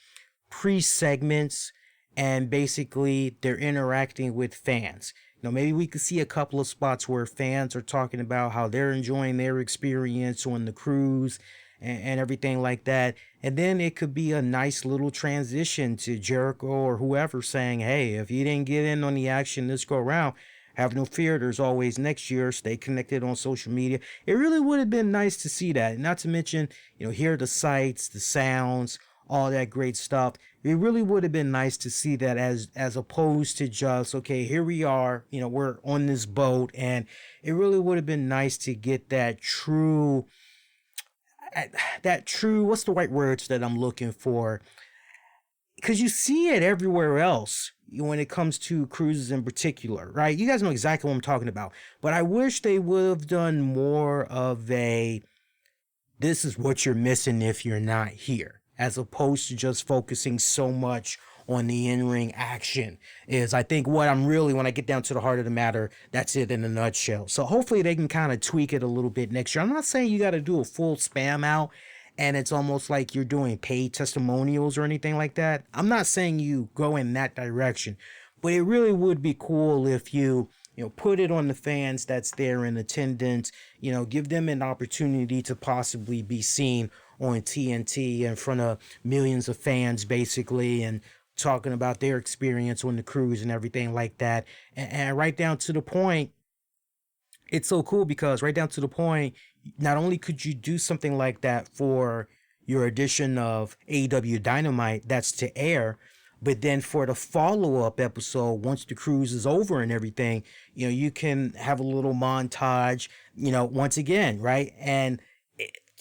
pre-segments, and basically they're interacting with fans. Maybe we could see a couple of spots where fans are talking about how they're enjoying their experience on the cruise and everything like that. And then it could be a nice little transition to Jericho or whoever saying, hey, if you didn't get in on the action this go around, have no fear, there's always next year. Stay connected on social media. It really would have been nice to see that. Not to mention, hear the sights, the sounds, all that great stuff. It really would have been nice to see that as opposed to just, okay, here we are, we're on this boat. And it really would have been nice to get that true, what's the right words that I'm looking for? Because you see it everywhere else when it comes to cruises in particular, right? You guys know exactly what I'm talking about. But I wish they would have done more of a, this is what you're missing if you're not here, as opposed to just focusing so much on the in-ring action. Is I think what I'm really, when I get down to the heart of the matter, that's it in a nutshell. So hopefully they can kind of tweak it a little bit next year. I'm not saying you got to do a full spam out and it's almost like you're doing paid testimonials or anything like that. I'm not saying you go in that direction, but it really would be cool if you put it on the fans that's there in attendance, give them an opportunity to possibly be seen on TNT in front of millions of fans, basically, and talking about their experience on the cruise and everything like that. And right down to the point, it's so cool because right down to the point, not only could you do something like that for your edition of AEW Dynamite that's to air, but then for the follow-up episode, once the cruise is over and everything, you can have a little montage, once again, right? And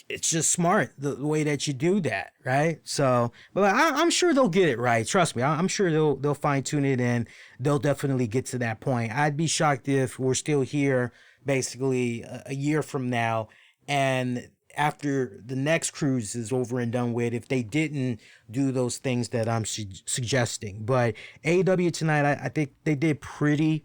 it's just smart the way that you do that, right? So, but I'm sure they'll get it right. Trust me, I'm sure they'll fine tune it and they'll definitely get to that point. I'd be shocked if we're still here basically a year from now, and after the next cruise is over and done with, if they didn't do those things that I'm suggesting. But AEW tonight, I think they did pretty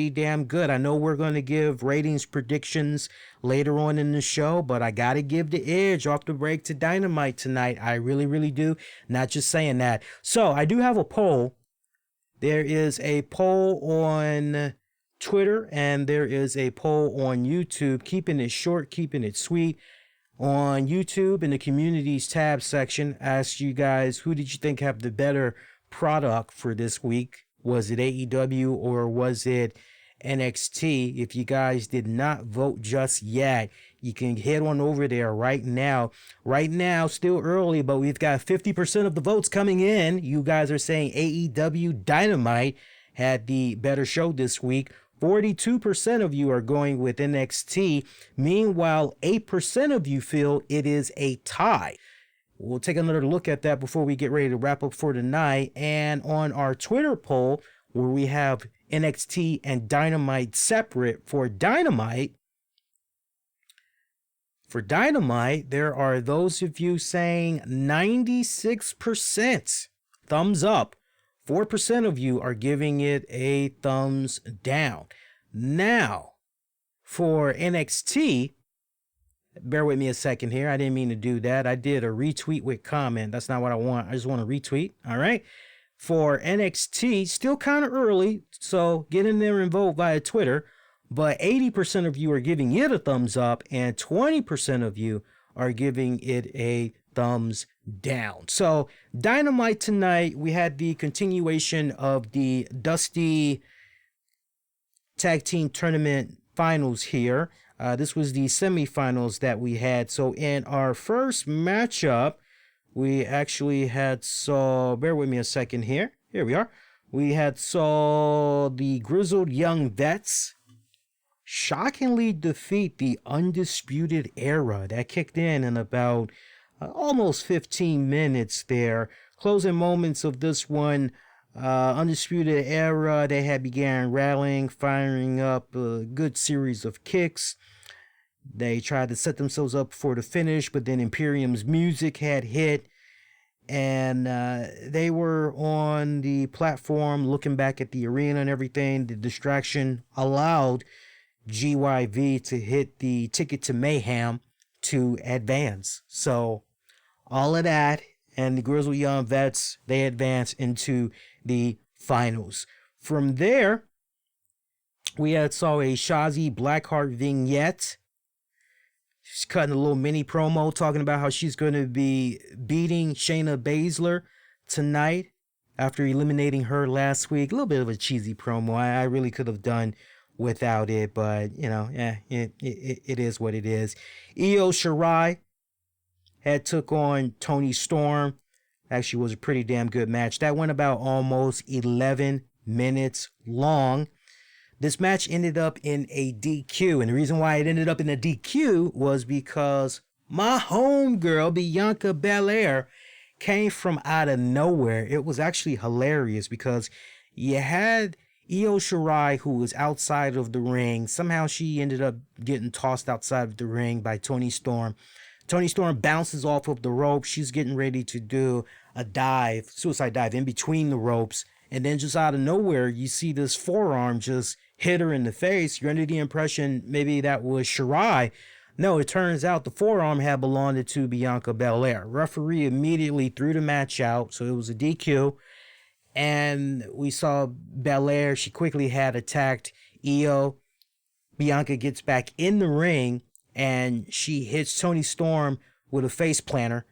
damn good. I know we're going to give ratings predictions later on in the show, but I got to give the edge off the break to Dynamite tonight. I really do. Not just saying that. So I do have a poll. There is a poll on Twitter and there is a poll on YouTube. Keeping it short, keeping it sweet. On YouTube, in the communities tab section, asked you guys, who did you think have the better product for this week? Was it AEW or was it NXT? If you guys did not vote just yet, you can head on over there right now. Right now, still early, but we've got 50% of the votes coming in. You guys are saying AEW Dynamite had the better show this week. 42% of you are going with NXT. Meanwhile, 8% of you feel it is a tie. We'll take another look at that before we get ready to wrap up for tonight. And on our Twitter poll, where we have NXT and Dynamite separate, for Dynamite, there are those of you saying 96% thumbs up. 4% of you are giving it a thumbs down. Now, for NXT, bear with me a second here. I didn't mean to do that. I did a retweet with comment. That's not what I want. I just want to retweet. All right. For NXT, still kind of early, so get in there and vote via Twitter. But 80% of you are giving it a thumbs up, and 20% of you are giving it a thumbs down. So Dynamite tonight, we had the continuation of the Dusty Tag Team Tournament Finals here. This was the semifinals that we had. So in our first matchup, we actually saw, bear with me a second here. Here we are. We saw the Grizzled Young Vets shockingly defeat the Undisputed Era. That kicked in about almost 15 minutes there. Closing moments of this one, Undisputed Era, they had began rallying, firing up a good series of kicks. They tried to set themselves up for the finish, but then Imperium's music had hit, and they were on the platform looking back at the arena and everything. The distraction allowed GYV to hit the Ticket to Mayhem to advance. So all of that, and the Grizzled Young Vets, they advance into the finals. From there, we saw a Shotzi Blackheart vignette. She's cutting a little mini promo talking about how she's going to be beating Shayna Baszler tonight after eliminating her last week. A little bit of a cheesy promo. I really could have done without it, but it is what it is. Io Shirai had took on Toni Storm. Actually was a pretty damn good match. That went about almost 11 minutes long. This match ended up in a DQ, and the reason why it ended up in a DQ was because my homegirl, Bianca Belair, came from out of nowhere. It was actually hilarious because you had Io Shirai, who was outside of the ring. Somehow she ended up getting tossed outside of the ring by Toni Storm. Toni Storm bounces off of the rope. She's getting ready to do a dive, suicide dive in between the ropes. And then just out of nowhere, you see this forearm just hit her in the face. You're under the impression maybe that was Shirai. No, it turns out the forearm had belonged to Bianca Belair. Referee immediately threw the match out, so it was a DQ. And we saw Belair. She quickly had attacked Io. Bianca gets back in the ring, and she hits Toni Storm with a face planter.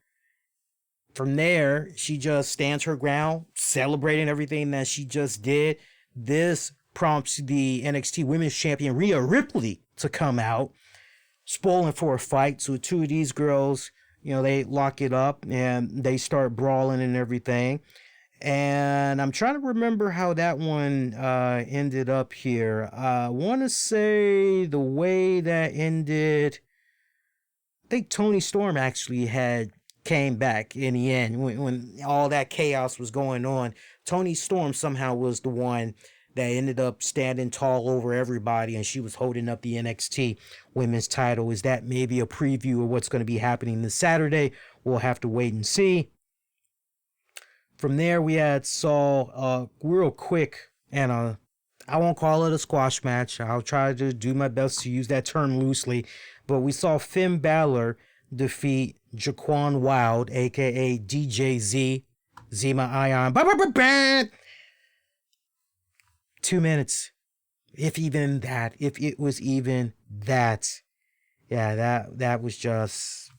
From there, she just stands her ground, celebrating everything that she just did. This prompts the NXT Women's Champion Rhea Ripley to come out, spoiling for a fight. So two of these girls, they lock it up and they start brawling and everything. And I'm trying to remember how that one ended up here. I want to say the way that ended, I think Toni Storm actually came back in the end when all that chaos was going on. Toni Storm somehow was the one that ended up standing tall over everybody, and she was holding up the NXT women's title. Is that maybe a preview of what's going to be happening this Saturday? We'll have to wait and see. From there, we saw real quick, and I won't call it a squash match. I'll try to do my best to use that term loosely, but we saw Finn Balor defeat Jaquan Wild, aka DJZ, Zema Ion. 2 minutes, if even that, if it was even that. Yeah, that was just,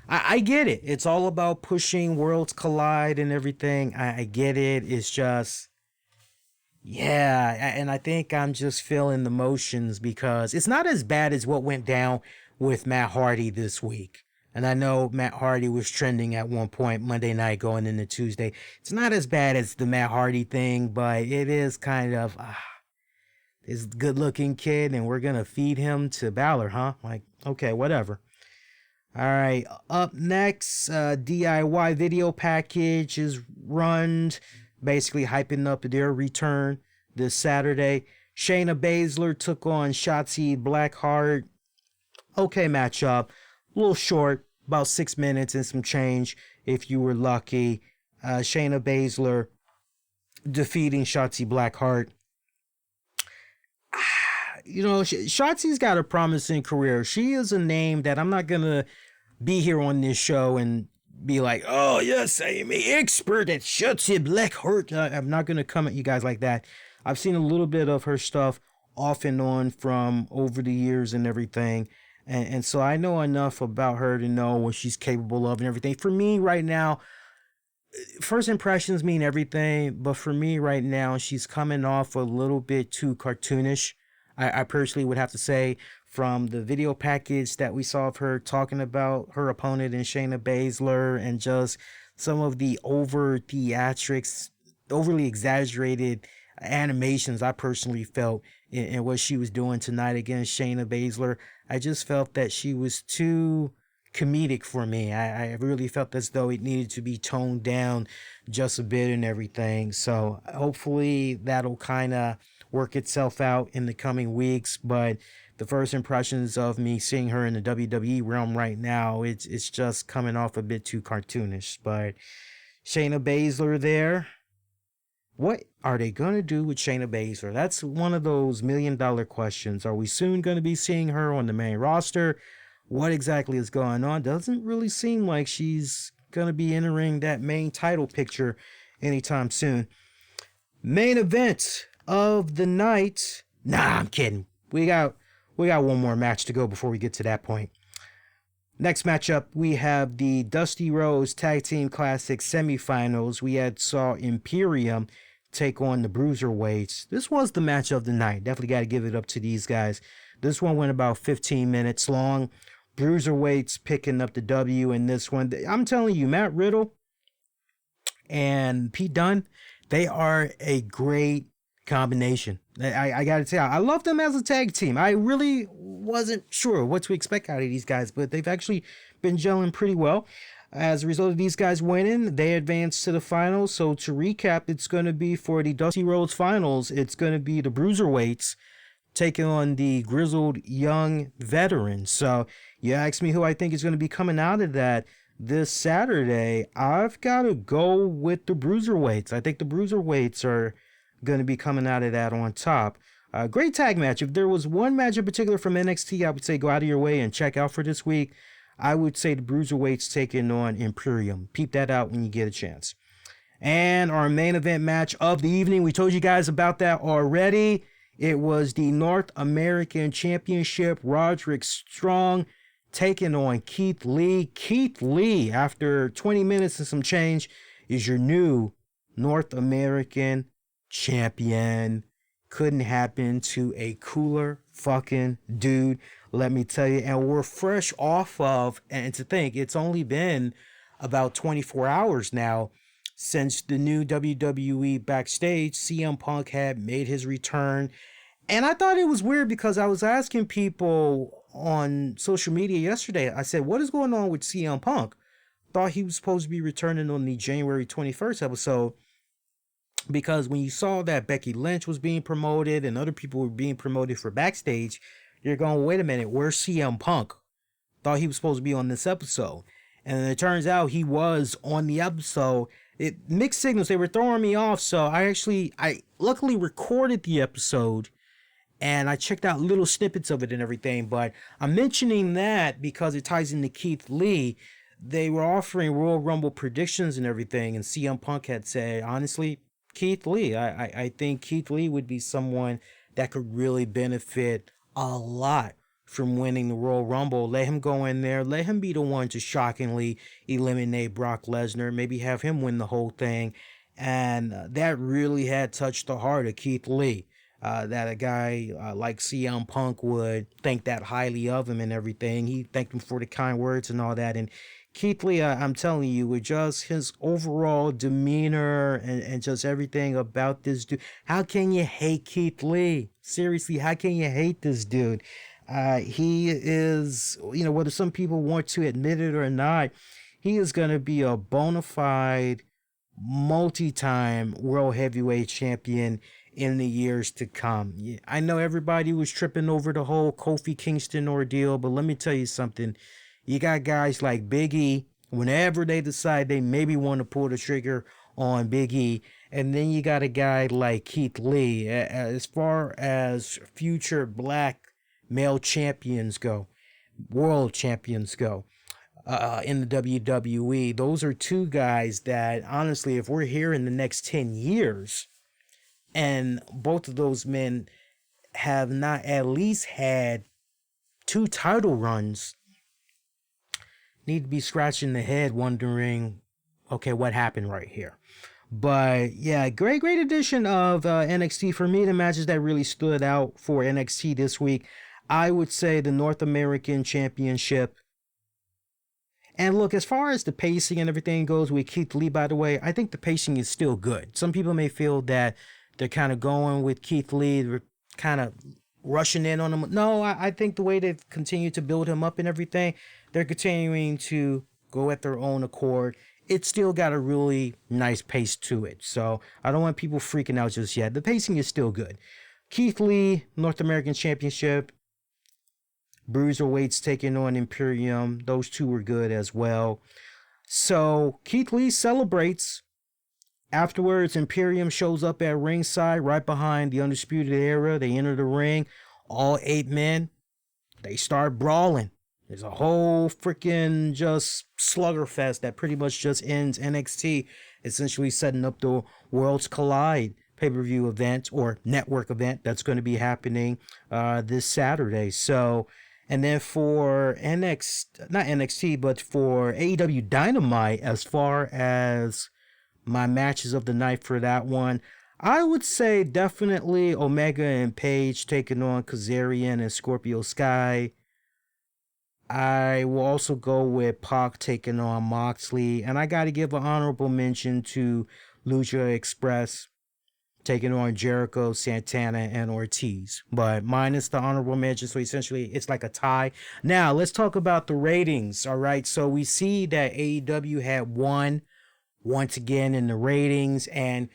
I get it. It's all about pushing Worlds Collide and everything. I get it. It's just, yeah, and I think I'm just feeling the motions because it's not as bad as what went down with Matt Hardy this week. And I know Matt Hardy was trending at one point Monday night going into Tuesday. It's not as bad as the Matt Hardy thing, but it is kind of, this good-looking kid, and we're going to feed him to Balor, huh? Like, okay, whatever. All right, up next, DIY video package is run, basically hyping up their return this Saturday. Shayna Baszler took on Shotzi Blackheart. Okay matchup. A little short, about 6 minutes and some change if you were lucky. Shayna Baszler defeating Shotzi Blackheart. Shotzi's got a promising career. She is a name that I'm not going to be here on this show and be like, oh, yes, I am an expert at Shotzi Blackheart. I'm not going to come at you guys like that. I've seen a little bit of her stuff off and on from over the years and everything. And so I know enough about her to know what she's capable of and everything. For me right now, first impressions mean everything. But for me right now, she's coming off a little bit too cartoonish. I personally would have to say, from the video package that we saw of her talking about her opponent in Shayna Baszler and just some of the over theatrics, overly exaggerated animations I personally felt in what she was doing tonight against Shayna Baszler. I just felt that she was too comedic for me. I really felt as though it needed to be toned down just a bit and everything. So hopefully that'll kind of work itself out in the coming weeks. But the first impressions of me seeing her in the WWE realm right now, it's just coming off a bit too cartoonish. But Shayna Baszler there. What are they going to do with Shayna Baszler? That's one of those $1 million questions. Are we soon going to be seeing her on the main roster? What exactly is going on? Doesn't really seem like she's going to be entering that main title picture anytime soon. Main event of the night. Nah, I'm kidding. We got one more match to go before we get to that point. Next matchup, we have the Dusty Rhodes Tag Team Classic semifinals. We saw Imperium take on the Bruiserweights. This was the match of the night. Definitely got to give it up to these guys. This one went about 15 minutes long. Bruiserweights picking up the W in this one. I'm telling you, Matt Riddle and Pete Dunne, they are a great combination. I gotta tell you, I love them as a tag team. I really wasn't sure what to expect out of these guys, but they've actually been gelling pretty well. As a result of these guys winning, they advance to the finals. So to recap, it's going to be for the Dusty Rhodes finals, it's going to be the Bruiserweights taking on the grizzled young veterans. So you ask me who I think is going to be coming out of that this Saturday. I've got to go with the Bruiserweights. I think the Bruiserweights are going to be coming out of that on top. Great tag match. If there was one match in particular from NXT, I would say go out of your way and check out for this week. I would say the Bruiserweights taking on Imperium. Peep that out when you get a chance. And our main event match of the evening, we told you guys about that already. It was the North American Championship. Roderick Strong taking on Keith Lee. Keith Lee, after 20 minutes and some change, is your new North American champion. Couldn't happen to a cooler fucking dude, let me tell you. And we're fresh off of, and to think, it's only been about 24 hours now since the new WWE backstage, CM Punk had made his return. And I thought it was weird because I was asking people on social media yesterday, I said, what is going on with CM Punk? Thought he was supposed to be returning on the January 21st episode. Because when you saw that Becky Lynch was being promoted and other people were being promoted for backstage, you're going, wait a minute, where's CM Punk? Thought he was supposed to be on this episode. And it turns out he was on the episode. It mixed signals. They were throwing me off. So I luckily recorded the episode and I checked out little snippets of it and everything. But I'm mentioning that because it ties into Keith Lee. They were offering Royal Rumble predictions and everything. And CM Punk had said, honestly, Keith Lee. I think Keith Lee would be someone that could really benefit a lot from winning the Royal Rumble. Let him go in there. Let him be the one to shockingly eliminate Brock Lesnar. Maybe have him win the whole thing. And that really had touched the heart of Keith Lee. That a guy like CM Punk would think that highly of him and everything. He thanked him for the kind words and all that. And Keith Lee, I'm telling you, with just his overall demeanor and just everything about this dude, how can you hate Keith Lee? Seriously, how can you hate this dude? He is, whether some people want to admit it or not, he is going to be a bona fide multi-time World Heavyweight Champion in the years to come. I know everybody was tripping over the whole Kofi Kingston ordeal, but let me tell you something. You got guys like Big E, whenever they decide they maybe want to pull the trigger on Big E. And then you got a guy like Keith Lee. As far as future black male champions go, world champions go, in the WWE, those are two guys that, honestly, if we're here in the next 10 years, and both of those men have not at least had 2 title runs, need to be scratching the head wondering, okay, what happened right here? But yeah, great edition of NXT. For me, the matches that really stood out for NXT this week, I would say the North American Championship. And look, as far as the pacing and everything goes with Keith Lee, by the way, I think the pacing is still good. Some people may feel that they're kind of going with Keith Lee, they're kind of rushing in on him. No, I think the way they've continued to build him up and everything, they're continuing to go at their own accord. It's still got a really nice pace to it. So I don't want people freaking out just yet. The pacing is still good. Keith Lee, North American Championship. Bruiserweights taking on Imperium. Those two were good as well. So Keith Lee celebrates. Afterwards, Imperium shows up at ringside right behind the Undisputed Era. They enter the ring. All 8 men. They start brawling. There's a whole freaking just sluggerfest that pretty much just ends NXT, essentially setting up the Worlds Collide pay-per-view event or network event that's going to be happening this Saturday. So, and then for not NXT, but for AEW Dynamite, as far as my matches of the night for that one, I would say definitely Omega and Page taking on Kazarian and Scorpio Sky. I will also go with Pac taking on Moxley. And I got to give an honorable mention to Lucha Express taking on Jericho, Santana, and Ortiz. But minus the honorable mention, so essentially it's like a tie. Now, let's talk about the ratings, all right? So we see that AEW had won once again in the ratings, and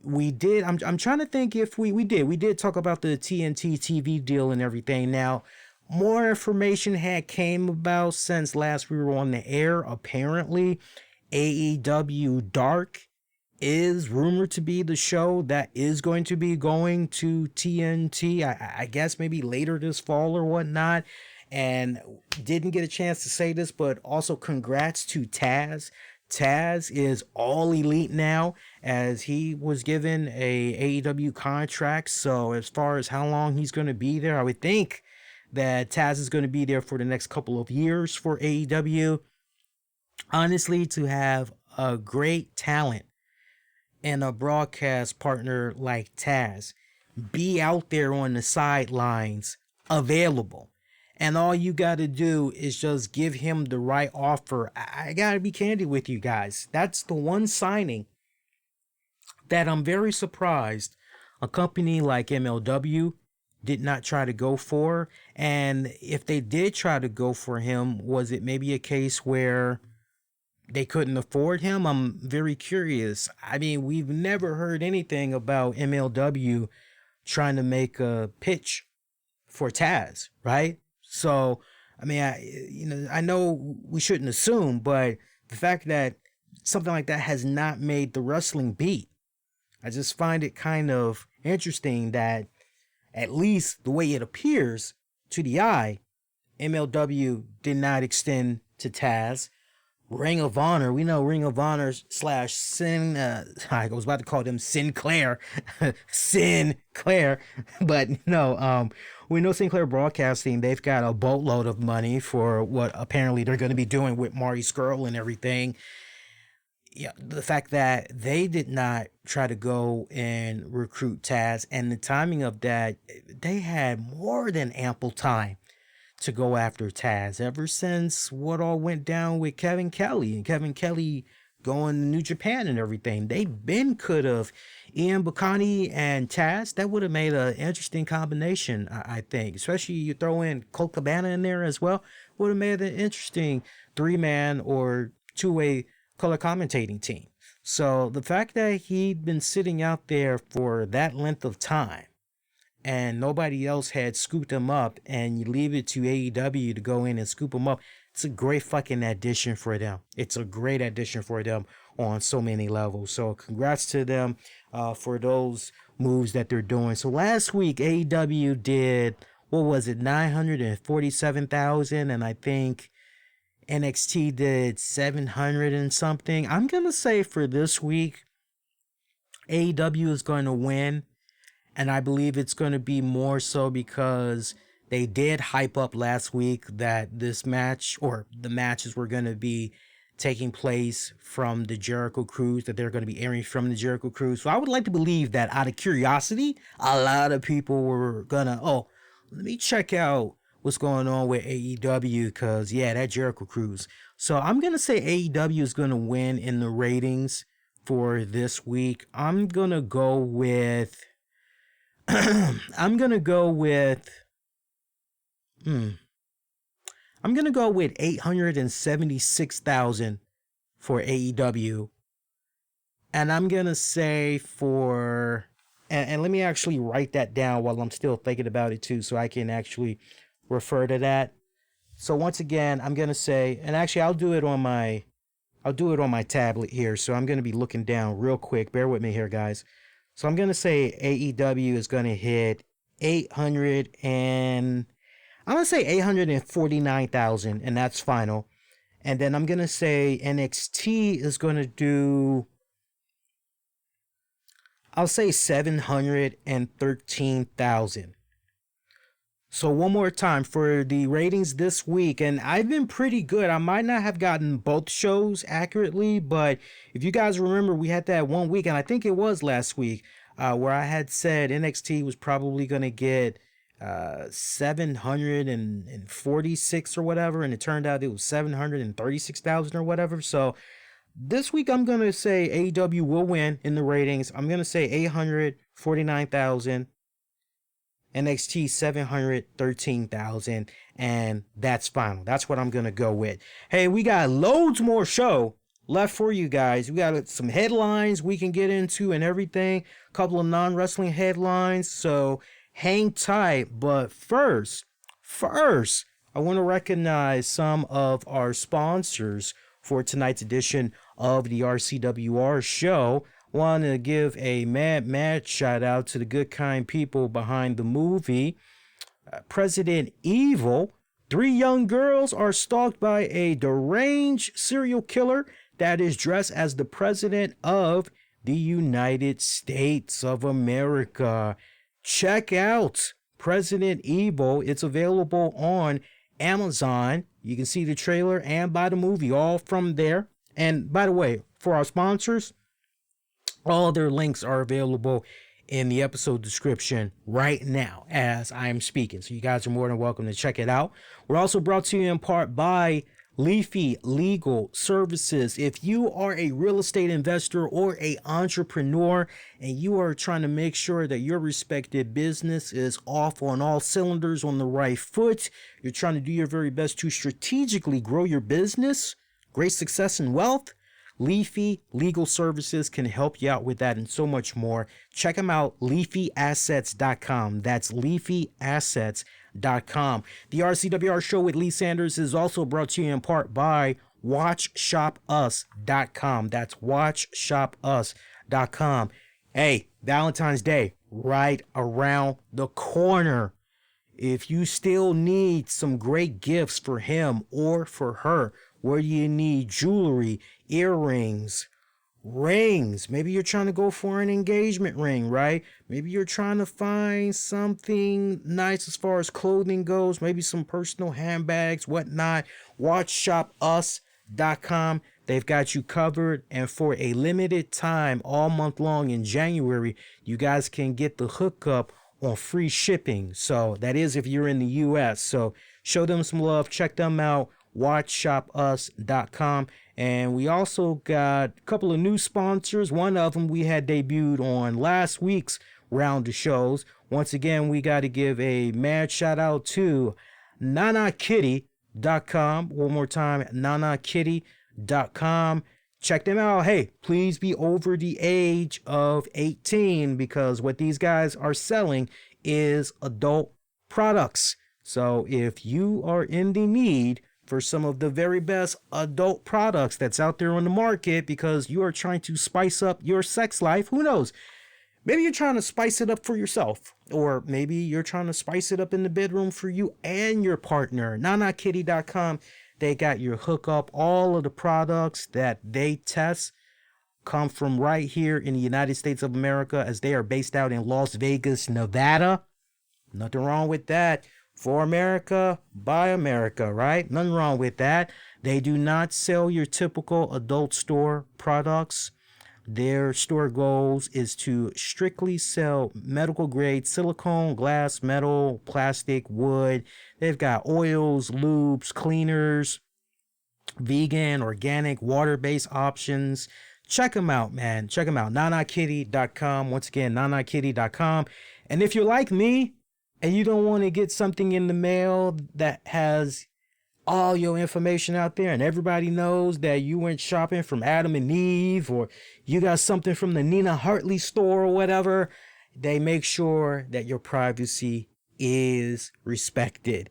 we did, I'm trying to think if we did talk about the TNT TV deal and everything. Now, more information had came about since last we were on the air. Apparently, AEW Dark is rumored to be the show that is going to be going to TNT. I guess maybe later this fall or whatnot. And didn't get a chance to say this, but also congrats to Taz. Taz is all elite now, as he was given a AEW contract. So as far as how long he's going to be there, I would think that Taz is going to be there for the next couple of years for AEW. Honestly, to have a great talent and a broadcast partner like Taz be out there on the sidelines available, and all you got to do is just give him the right offer. I got to be candid with you guys. That's the one signing that I'm very surprised a company like MLW did not try to go for. And if they did try to go for him, was it maybe a case where they couldn't afford him? I'm very curious. I mean, we've never heard anything about MLW trying to make a pitch for Taz, right? So, I mean, I know we shouldn't assume, but the fact that something like that has not made the wrestling beat, I just find it kind of interesting that at least the way it appears to the eye, MLW did not extend to Taz. Ring of Honor, we know Ring of Honor slash Sin, I was about to call them Sinclair, Sinclair, but no, we know Sinclair Broadcasting, they've got a boatload of money for what apparently they're going to be doing with Marty Scurll and everything. Yeah, the fact that they did not try to go and recruit Taz, and the timing of that, they had more than ample time to go after Taz ever since what all went down with Kevin Kelly and Kevin Kelly going to New Japan and everything. They could have Ian Bacani and Taz. That would have made an interesting combination, I think. Especially you throw in Colt Cabana in there as well. Would have made an interesting 3-man or 2-way color commentating team. So the fact that he'd been sitting out there for that length of time and nobody else had scooped him up, and you leave it to AEW to go in and scoop him up, it's a great fucking addition for them. It's a great addition for them on so many levels. So congrats to them for those moves that they're doing. So last week, AEW did, what was it, 947,000, and I think NXT did 700 and something. I'm going to say for this week, AEW is going to win. And I believe it's going to be more so because they did hype up last week that this match, or the matches, were going to be taking place from the Jericho Cruise, that they're going to be airing from the Jericho Cruise. So I would like to believe that out of curiosity, a lot of people were going to, let me check out what's going on with AEW, because, yeah, that Jericho Cruise. So I'm going to say AEW is going to win in the ratings for this week. I'm going to go with 876,000 for AEW. And I'm going to say for, and let me actually write that down while I'm still thinking about it too, so I can actually refer to that. So once again, I'm going to say, and actually I'll do it on my tablet here. So I'm going to be looking down real quick. Bear with me here, guys. So I'm going to say AEW is going to hit 849,000, and that's final. And then I'm going to say NXT is going to do, I'll say 713,000. So one more time for the ratings this week, and I've been pretty good. I might not have gotten both shows accurately, but if you guys remember, we had that one week, and I think it was last week, where I had said NXT was probably going to get 746 or whatever, and it turned out it was 736,000 or whatever. So this week I'm gonna say AEW will win in the ratings. I'm gonna say 849,000, NXT 713,000, and that's final. That's what I'm gonna go with. Hey, we got loads more show left for you guys. We got some headlines we can get into and everything. A couple of non-wrestling headlines. So hang tight, but first, I want to recognize some of our sponsors for tonight's edition of the RCWR Show. Want to give a mad shout out to the good, kind people behind the movie. President Evil. 3 young girls are stalked by a deranged serial killer that is dressed as the president of the United States of America. Check out President Evil. It's available on Amazon. You can see the trailer and buy the movie all from there. And by the way, for our sponsors, all their links are available in the episode description right now as I am speaking. So you guys are more than welcome to check it out. We're also brought to you in part by Leafy Legal Services. If you are a real estate investor or a entrepreneur and you are trying to make sure that your respected business is off on all cylinders, on the right foot, you're trying to do your very best to strategically grow your business, great success and wealth, Leafy Legal Services can help you out with that and so much more. Check them out, leafyassets.com. That's leafyassets.com. The RCWR Show with Lee Sanders is also brought to you in part by watchshopus.com. That's watchshopus.com. Hey, Valentine's Day right around the corner. If you still need some great gifts for him or for her, where you need jewelry, earrings, rings. Maybe you're trying to go for an engagement ring, right? Maybe you're trying to find something nice as far as clothing goes, maybe some personal handbags, whatnot. WatchShopUs.com. They've got you covered. And for a limited time, all month long in January, you guys can get the hookup on free shipping. So that is if you're in the US. So show them some love. Check them out. watchshopus.com. And we also got a couple of new sponsors. One of them we had debuted on last week's round of shows. Once again, we got to give a mad shout out to nanakitty.com. One more time, nanakitty.com. Check them out. Hey, please be over the age of 18 because what these guys are selling is adult products. So if you are in the need for some of the very best adult products that's out there on the market because you are trying to spice up your sex life, who knows? Maybe you're trying to spice it up for yourself, or maybe you're trying to spice it up in the bedroom for you and your partner. nanakitty.com. They got your hookup. All of the products that they test come from right here in the United States of America, as they are based out in Las Vegas, Nevada. Nothing wrong with that. For America, by America, right? Nothing wrong with that. They do not sell your typical adult store products. Their store goals is to strictly sell medical grade silicone, glass, metal, plastic, wood. They've got oils, lubes, cleaners, vegan, organic, water-based options. Check them out, man. Check them out. nanakitty.com. Once again, nanakitty.com. And if you're like me and you don't want to get something in the mail that has all your information out there and everybody knows that you went shopping from Adam and Eve, or you got something from the Nina Hartley store or whatever, they make sure that your privacy is respected.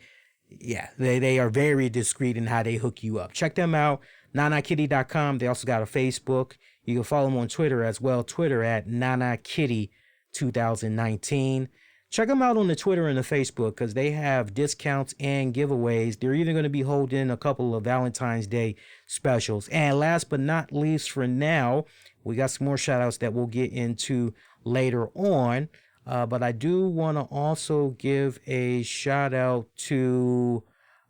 Yeah, they are very discreet in how they hook you up. Check them out, nanakitty.com. They also got a Facebook. You can follow them on Twitter as well. Twitter at nanakitty2019. Check them out on the Twitter and the Facebook because they have discounts and giveaways. They're even going to be holding a couple of Valentine's Day specials. And last but not least for now, we got some more shout outs that we'll get into later on. But I do want to also give a shout out to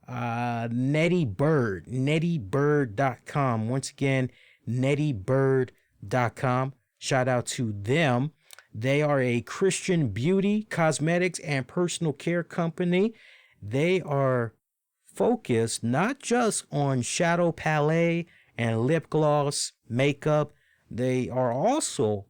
Nettie Bird, nettybird.com. Once again, nettybird.com. Shout out to them. They are a Christian beauty, cosmetics, and personal care company. They are focused not just on shadow palette and lip gloss, makeup. They are also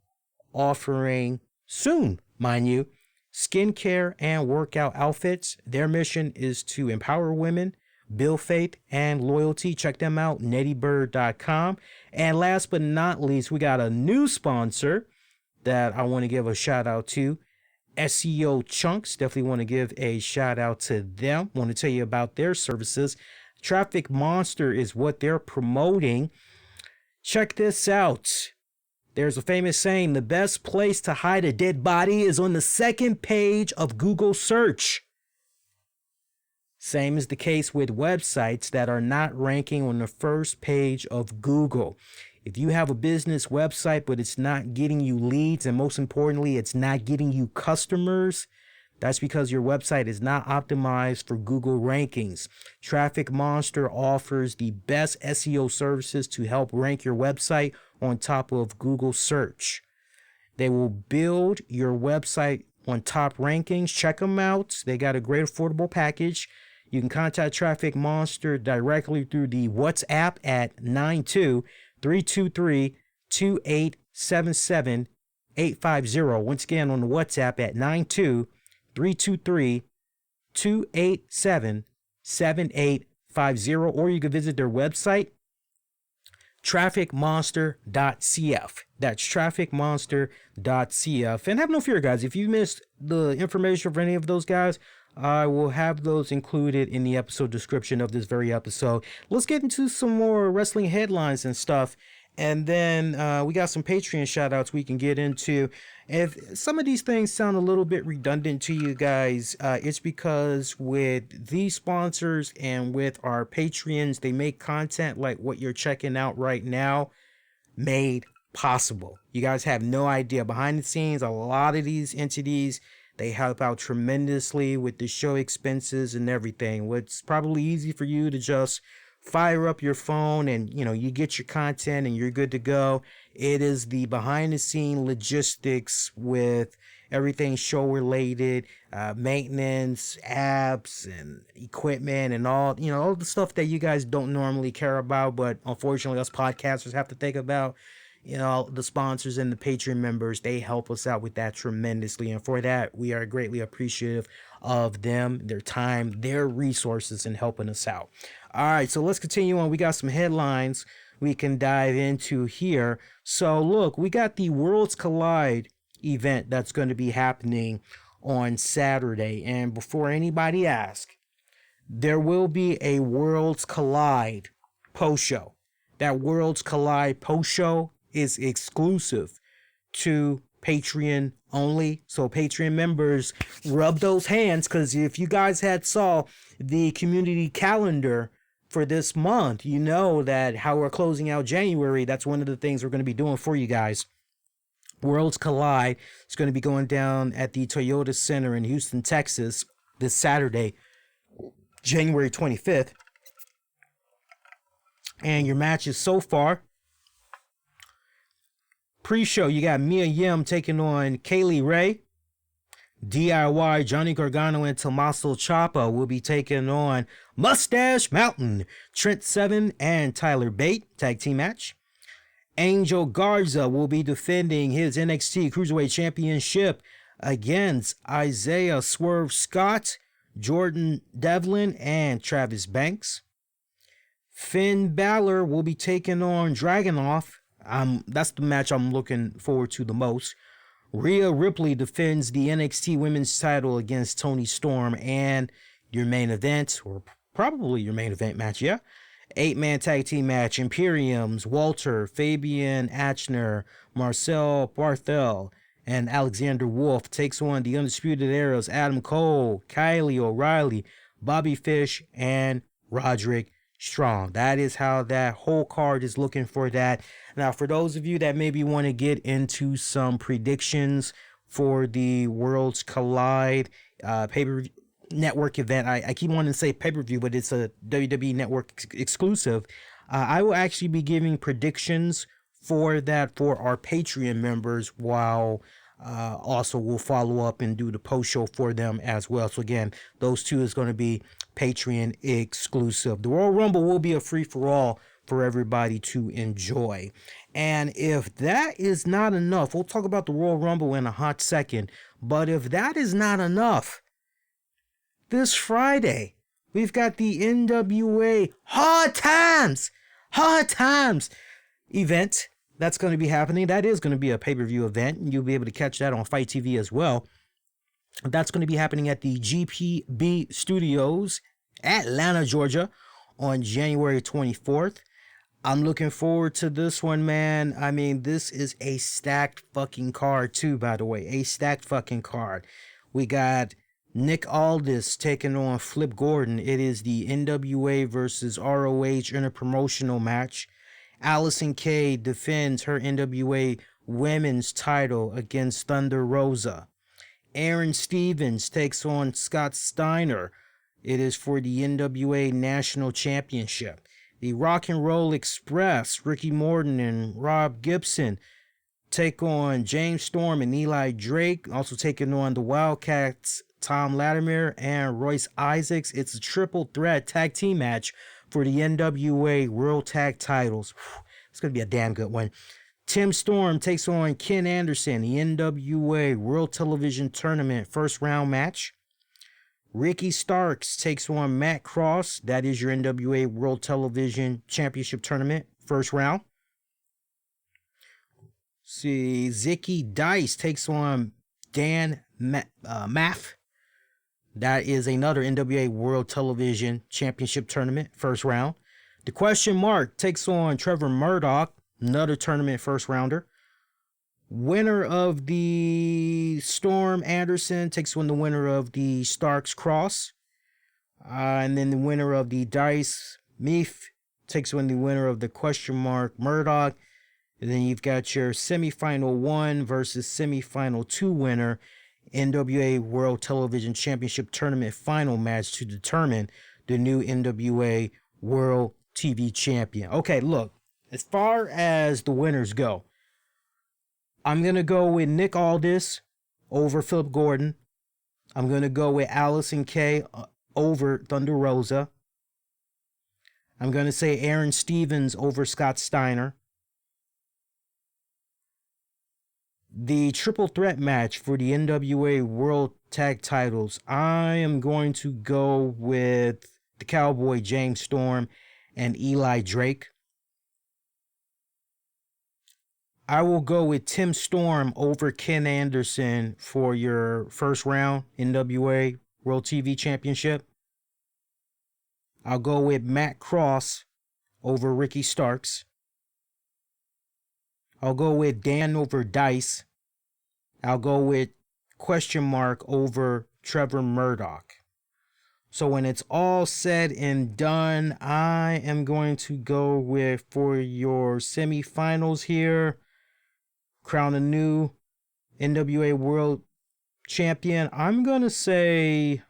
offering soon, mind you, skincare and workout outfits. Their mission is to empower women, build faith and loyalty. Check them out, nettybird.com. And last but not least, we got a new sponsor that I want to give a shout out to, SEO Chunks. Definitely want to give a shout out to them. Want to tell you about their services. Traffic Monster is what they're promoting. Check this out. There's a famous saying, the best place to hide a dead body is on the second page of Google search. Same is the case with websites that are not ranking on the first page of Google. If you have a business website, but it's not getting you leads, and most importantly, it's not getting you customers, that's because your website is not optimized for Google rankings. Traffic Monster offers the best SEO services to help rank your website on top of Google search. They will build your website on top rankings. Check them out. They got a great affordable package. You can contact Traffic Monster directly through the WhatsApp at 92323-2877-850. Once again, on the WhatsApp at 92323-287-7850. Or you can visit their website, trafficmonster.cf. That's trafficmonster.cf. And have no fear, guys. If you missed the information for any of those guys, I will have those included in the episode description of this very episode. Let's get into some more wrestling headlines and stuff. And then we got some Patreon shout outs we can get into. If some of these things sound a little bit redundant to you guys, it's because with these sponsors and with our Patreons, they make content like what you're checking out right now made possible. You guys have no idea. Behind the scenes, a lot of these entities, they help out tremendously with the show expenses and everything. It's probably easy for you to just fire up your phone and, you get your content and you're good to go. It is the behind the scene logistics with everything show related, maintenance, apps and equipment and all the stuff that you guys don't normally care about, but unfortunately us podcasters have to think about. The sponsors and the Patreon members, they help us out with that tremendously. And for that, we are greatly appreciative of them, their time, their resources in helping us out. All right, so let's continue on. We got some headlines we can dive into here. So look, we got the Worlds Collide event that's going to be happening on Saturday. And before anybody asks, there will be a Worlds Collide post-show. That Worlds Collide post-show is exclusive to Patreon only. So Patreon members, rub those hands, because if you guys had saw the community calendar for this month, you know that how we're closing out January, that's one of the things we're going to be doing for you guys. Worlds Collide is going to be going down at the Toyota Center in Houston, Texas this Saturday, January 25th. And your matches so far: pre-show, you got Mia Yim taking on Kaylee Ray. DIY, Johnny Gargano and Tommaso Ciampa will be taking on Mustache Mountain, Trent Seven and Tyler Bate, tag team match. Angel Garza will be defending his NXT Cruiserweight Championship against Isaiah Swerve Scott, Jordan Devlin, and Travis Banks. Finn Balor will be taking on Dragunov. That's the match I'm looking forward to the most. Rhea Ripley defends the NXT Women's title against Toni Storm. And your main event, or probably your main event match, yeah. 8-man tag team match. Imperium's Walter, Fabian Achner, Marcel Barthel, and Alexander Wolf takes on the Undisputed Era's Adam Cole, Kylie O'Reilly, Bobby Fish, and Roderick Strong. That is how that whole card is looking for that. Now, for those of you that maybe want to get into some predictions for the Worlds Collide pay-per-view network event, I keep wanting to say pay-per-view, but it's a WWE Network exclusive. I will actually be giving predictions for that for our Patreon members, while also we'll follow up and do the post show for them as well. So again, those two is going to be Patreon exclusive. The Royal Rumble will be a free-for-all for everybody to enjoy. And if that is not enough, we'll talk about the Royal Rumble in a hot second, but if that is not enough, this Friday we've got the NWA Hard Times event that's going to be happening. That is going to be a pay-per-view event, and you'll be able to catch that on Fight TV as well. That's going to be happening at the GPB Studios, Atlanta, Georgia, on January 24th. I'm looking forward to this one, man. I mean, this is a stacked fucking card too, by the way. A stacked fucking card. We got Nick Aldis taking on Flip Gordon. It is the NWA versus ROH interpromotional match. Allison Kay defends her NWA women's title against Thunder Rosa. Aaron Stevens takes on Scott Steiner. It is for the NWA National Championship. The Rock and Roll Express, Ricky Morton and Rob Gibson, take on James Storm and Eli Drake. Also taking on the Wildcats, Tom Latimer and Royce Isaacs. It's a triple threat tag team match for the NWA World Tag Titles. It's going to be a damn good one. Tim Storm takes on Ken Anderson, the NWA World Television Tournament first round match. Ricky Starks takes on Matt Cross. That is your NWA World Television Championship Tournament first round. See, Zicky Dice takes on Dan Maff. That is another NWA World Television Championship Tournament first round. The Question Mark takes on Trevor Murdoch, another tournament first rounder. Winner of the Storm Anderson takes on the winner of the Starks Cross. And then the winner of the Dice Meath takes on the winner of the Question Mark Murdoch. And then you've got your semifinal 1 versus semifinal 2 winner, NWA World Television Championship Tournament final match to determine the new NWA World TV Champion. Okay, look, as far as the winners go, I'm going to go with Nick Aldis over Philip Gordon. I'm going to go with Allison Kay over Thunder Rosa. I'm going to say Aaron Stevens over Scott Steiner. The triple threat match for the NWA World Tag Titles, I am going to go with the Cowboy James Storm and Eli Drake. I will go with Tim Storm over Ken Anderson for your first round NWA World TV Championship. I'll go with Matt Cross over Ricky Starks. I'll go with Dan over Dice. I'll go with Question Mark over Trevor Murdoch. So when it's all said and done, I am going to go with, for your semifinals here, crown a new NWA World Champion. I'm going to say,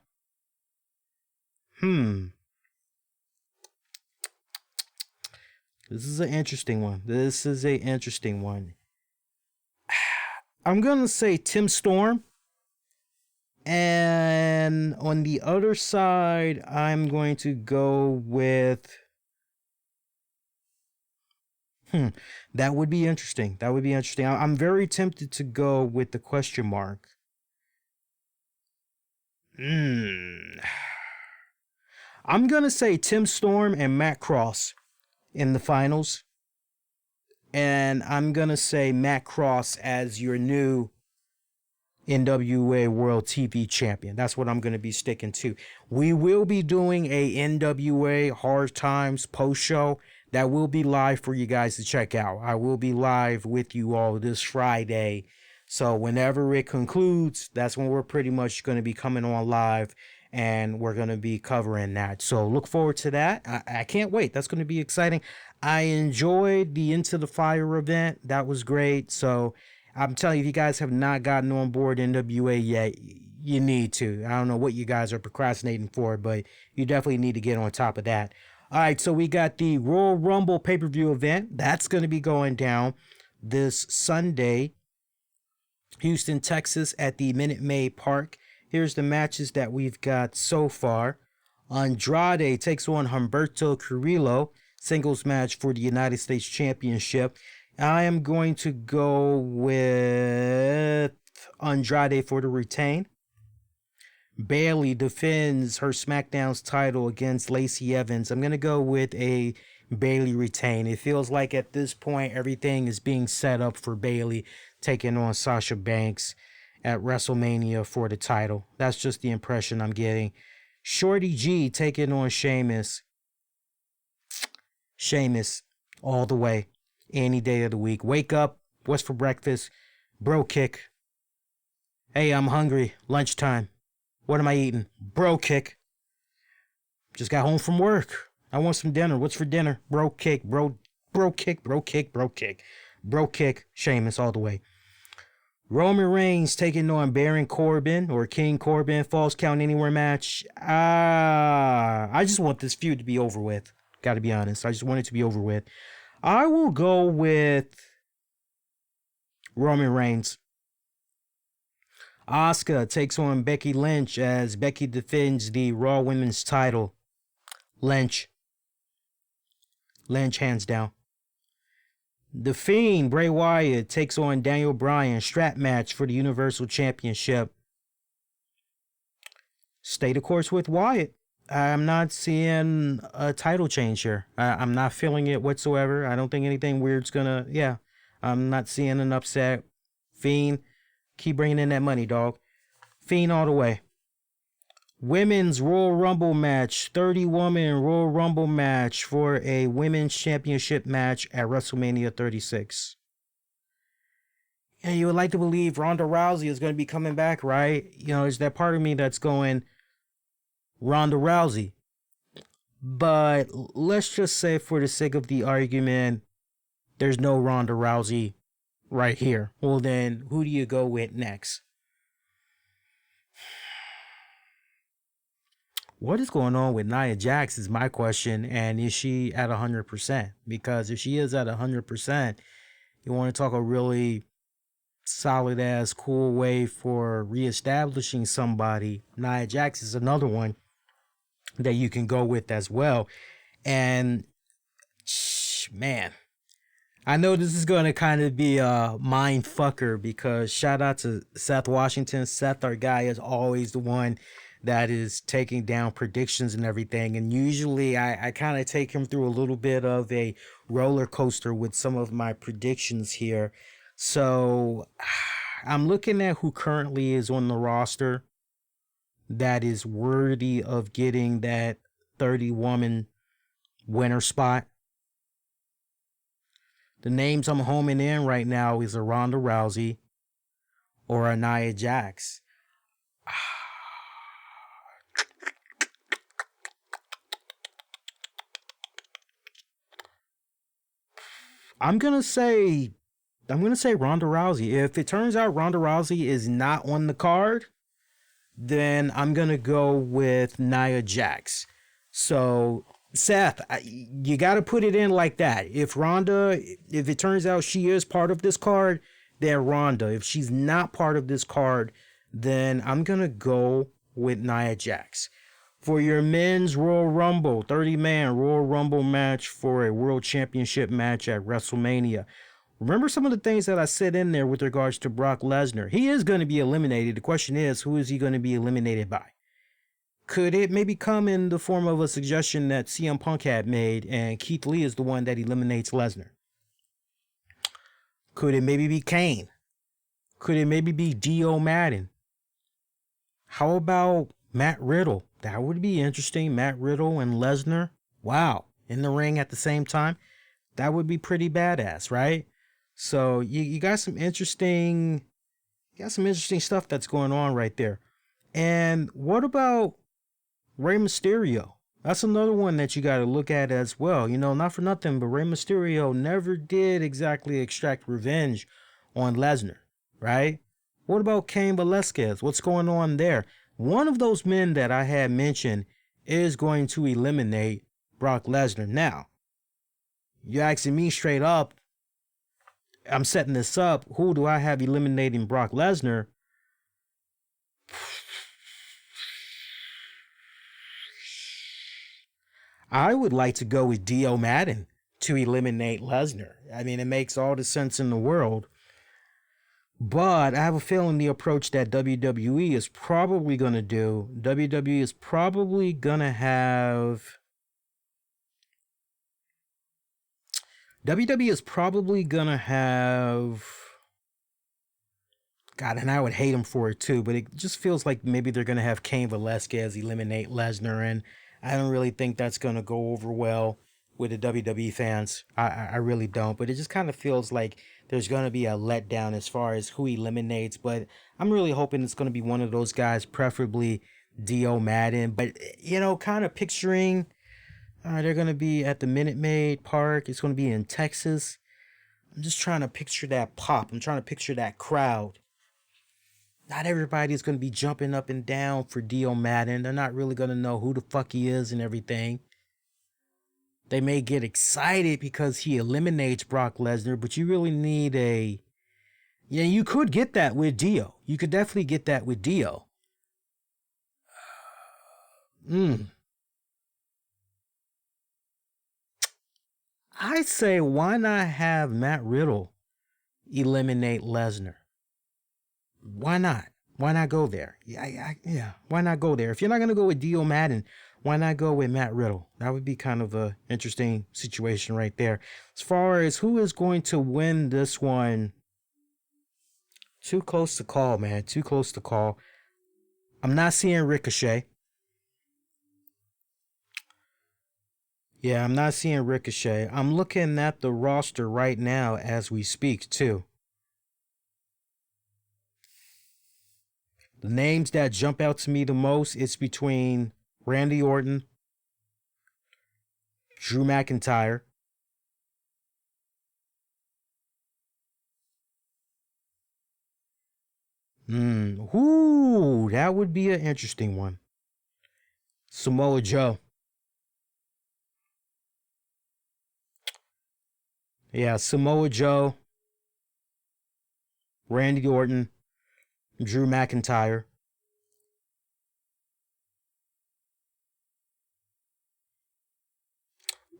this is an interesting one. I'm going to say Tim Storm. And on the other side, I'm going to go with... That would be interesting. I'm very tempted to go with the Question Mark. I'm going to say Tim Storm and Matt Cross in the finals. And I'm going to say Matt Cross as your new NWA World TV Champion. That's what I'm going to be sticking to. We will be doing a NWA Hard Times post show that will be live for you guys to check out. I will be live with you all this Friday. So whenever it concludes, that's when we're pretty much going to be coming on live and we're going to be covering that. So look forward to that. I can't wait. That's going to be exciting. I enjoyed the Into the Fire event. That was great. So I'm telling you, if you guys have not gotten on board NWA yet, you need to. I don't know what you guys are procrastinating for, but you definitely need to get on top of that. All right, so we got the Royal Rumble pay-per-view event. That's going to be going down this Sunday, Houston, Texas, at the Minute Maid Park. Here's the matches that we've got so far. Andrade takes on Humberto Carrillo, singles match for the United States Championship. I am going to go with Andrade for the retain. Bayley defends her SmackDown's title against Lacey Evans. I'm going to go with a Bayley retain. It feels like at this point everything is being set up for Bayley taking on Sasha Banks at WrestleMania for the title. That's just the impression I'm getting. Shorty G taking on Sheamus. Sheamus all the way. Any day of the week. Wake up. What's for breakfast? Bro kick. Hey, I'm hungry. Lunchtime. What am I eating? Bro kick. Just got home from work. I want some dinner. What's for dinner? Bro kick. Bro kick. Bro kick. Bro kick. Bro kick. Sheamus all the way. Roman Reigns taking on Baron Corbin or King Corbin. Falls Count Anywhere match. I just want this feud to be over with. Got to be honest. I just want it to be over with. I will go with Roman Reigns. Asuka takes on Becky Lynch as Becky defends the Raw Women's title. Lynch hands down. The Fiend, Bray Wyatt, takes on Daniel Bryan. Strap match for the Universal Championship. Stay the course with Wyatt. I'm not seeing a title change here. I'm not feeling it whatsoever. I don't think anything weird's gonna... Yeah, I'm not seeing an upset. Fiend, keep bringing in that money, dog. Fiend all the way. Women's Royal Rumble match. 30-woman Royal Rumble match for a Women's Championship match at WrestleMania 36. And you would like to believe Ronda Rousey is going to be coming back, right? You know, there's that part of me that's going... Ronda Rousey. But let's just say for the sake of the argument, there's no Ronda Rousey right here. Well then, who do you go with next? What is going on with Nia Jax is my question, and is she at 100%? Because if she is at 100%, you want to talk a really solid ass cool way for reestablishing somebody. Nia Jax is another one that you can go with as well. And man, I know this is going to kind of be a mind fucker because shout out to Seth Washington. Seth, our guy, is always the one that is taking down predictions and everything. And usually I kind of take him through a little bit of a roller coaster with some of my predictions here. So I'm looking at who currently is on the roster that is worthy of getting that 30-woman winner spot. The names I'm homing in right now is a Ronda Rousey or a Nia Jax. I'm gonna say Ronda Rousey. If it turns out Ronda Rousey is not on the card, then I'm going to go with Nia Jax. So, Seth, you got to put it in like that. If it turns out she is part of this card, then Ronda. If she's not part of this card, then I'm going to go with Nia Jax. For your men's Royal Rumble, 30-man Royal Rumble match for a World Championship match at WrestleMania. Remember some of the things that I said in there with regards to Brock Lesnar. He is going to be eliminated. The question is, who is he going to be eliminated by? Could it maybe come in the form of a suggestion that CM Punk had made and Keith Lee is the one that eliminates Lesnar? Could it maybe be Kane? Could it maybe be Dio Madden? How about Matt Riddle? That would be interesting. Matt Riddle and Lesnar. Wow. In the ring at the same time. That would be pretty badass, right? So you got some interesting stuff that's going on right there. And what about Rey Mysterio? That's another one that you got to look at as well. You know, not for nothing, but Rey Mysterio never did exactly extract revenge on Lesnar, right? What about Cain Velasquez? What's going on there? One of those men that I had mentioned is going to eliminate Brock Lesnar. Now, you're asking me straight up, I'm setting this up. Who do I have eliminating Brock Lesnar? I would like to go with Dio Madden to eliminate Lesnar. I mean, it makes all the sense in the world. But I have a feeling the approach that WWE is probably going to do, WWE is probably going to have... WWE is probably going to have... God, and I would hate him for it too, but it just feels like maybe they're going to have Cain Velasquez eliminate Lesnar, and I don't really think that's going to go over well with the WWE fans. I really don't, but it just kind of feels like there's going to be a letdown as far as who eliminates, but I'm really hoping it's going to be one of those guys, preferably Dio Madden, but, you know, kind of picturing they're going to be at the Minute Maid Park. It's going to be in Texas. I'm just trying to picture that pop. I'm trying to picture that crowd. Not everybody's going to be jumping up and down for Dio Madden. They're not really going to know who the fuck he is and everything. They may get excited because he eliminates Brock Lesnar, but you really need a... Yeah, you could get that with Dio. You could definitely get that with Dio. I say, why not have Matt Riddle eliminate Lesnar? Why not? Why not go there? Yeah, why not go there? If you're not going to go with Dio Madden, why not go with Matt Riddle? That would be kind of an interesting situation right there. As far as who is going to win this one, too close to call, man. Too close to call. I'm not seeing Ricochet. Yeah, I'm not seeing Ricochet. I'm looking at the roster right now as we speak, too. The names that jump out to me the most, it's between Randy Orton, Drew McIntyre, that would be an interesting one. Samoa Joe. Yeah, Samoa Joe, Randy Orton, Drew McIntyre.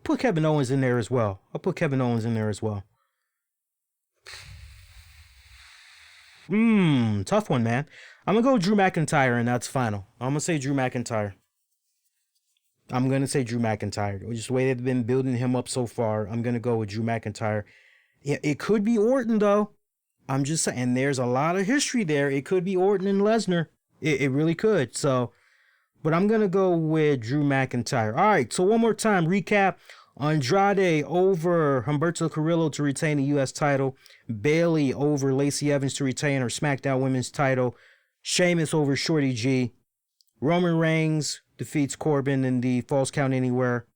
Put Kevin Owens in there as well. I'll put Kevin Owens in there as well. Tough one, man. I'm going to go Drew McIntyre, and that's final. I'm going to say Drew McIntyre. Just the way they've been building him up so far, I'm going to go with Drew McIntyre. Yeah, it could be Orton, though. I'm just saying, there's a lot of history there. It could be Orton and Lesnar. It really could. So, but I'm going to go with Drew McIntyre. All right, so one more time, recap. Andrade over Humberto Carrillo to retain the U.S. title. Bayley over Lacey Evans to retain her SmackDown Women's title. Sheamus over Shorty G. Roman Reigns defeats Corbin in the Falls Count Anywhere.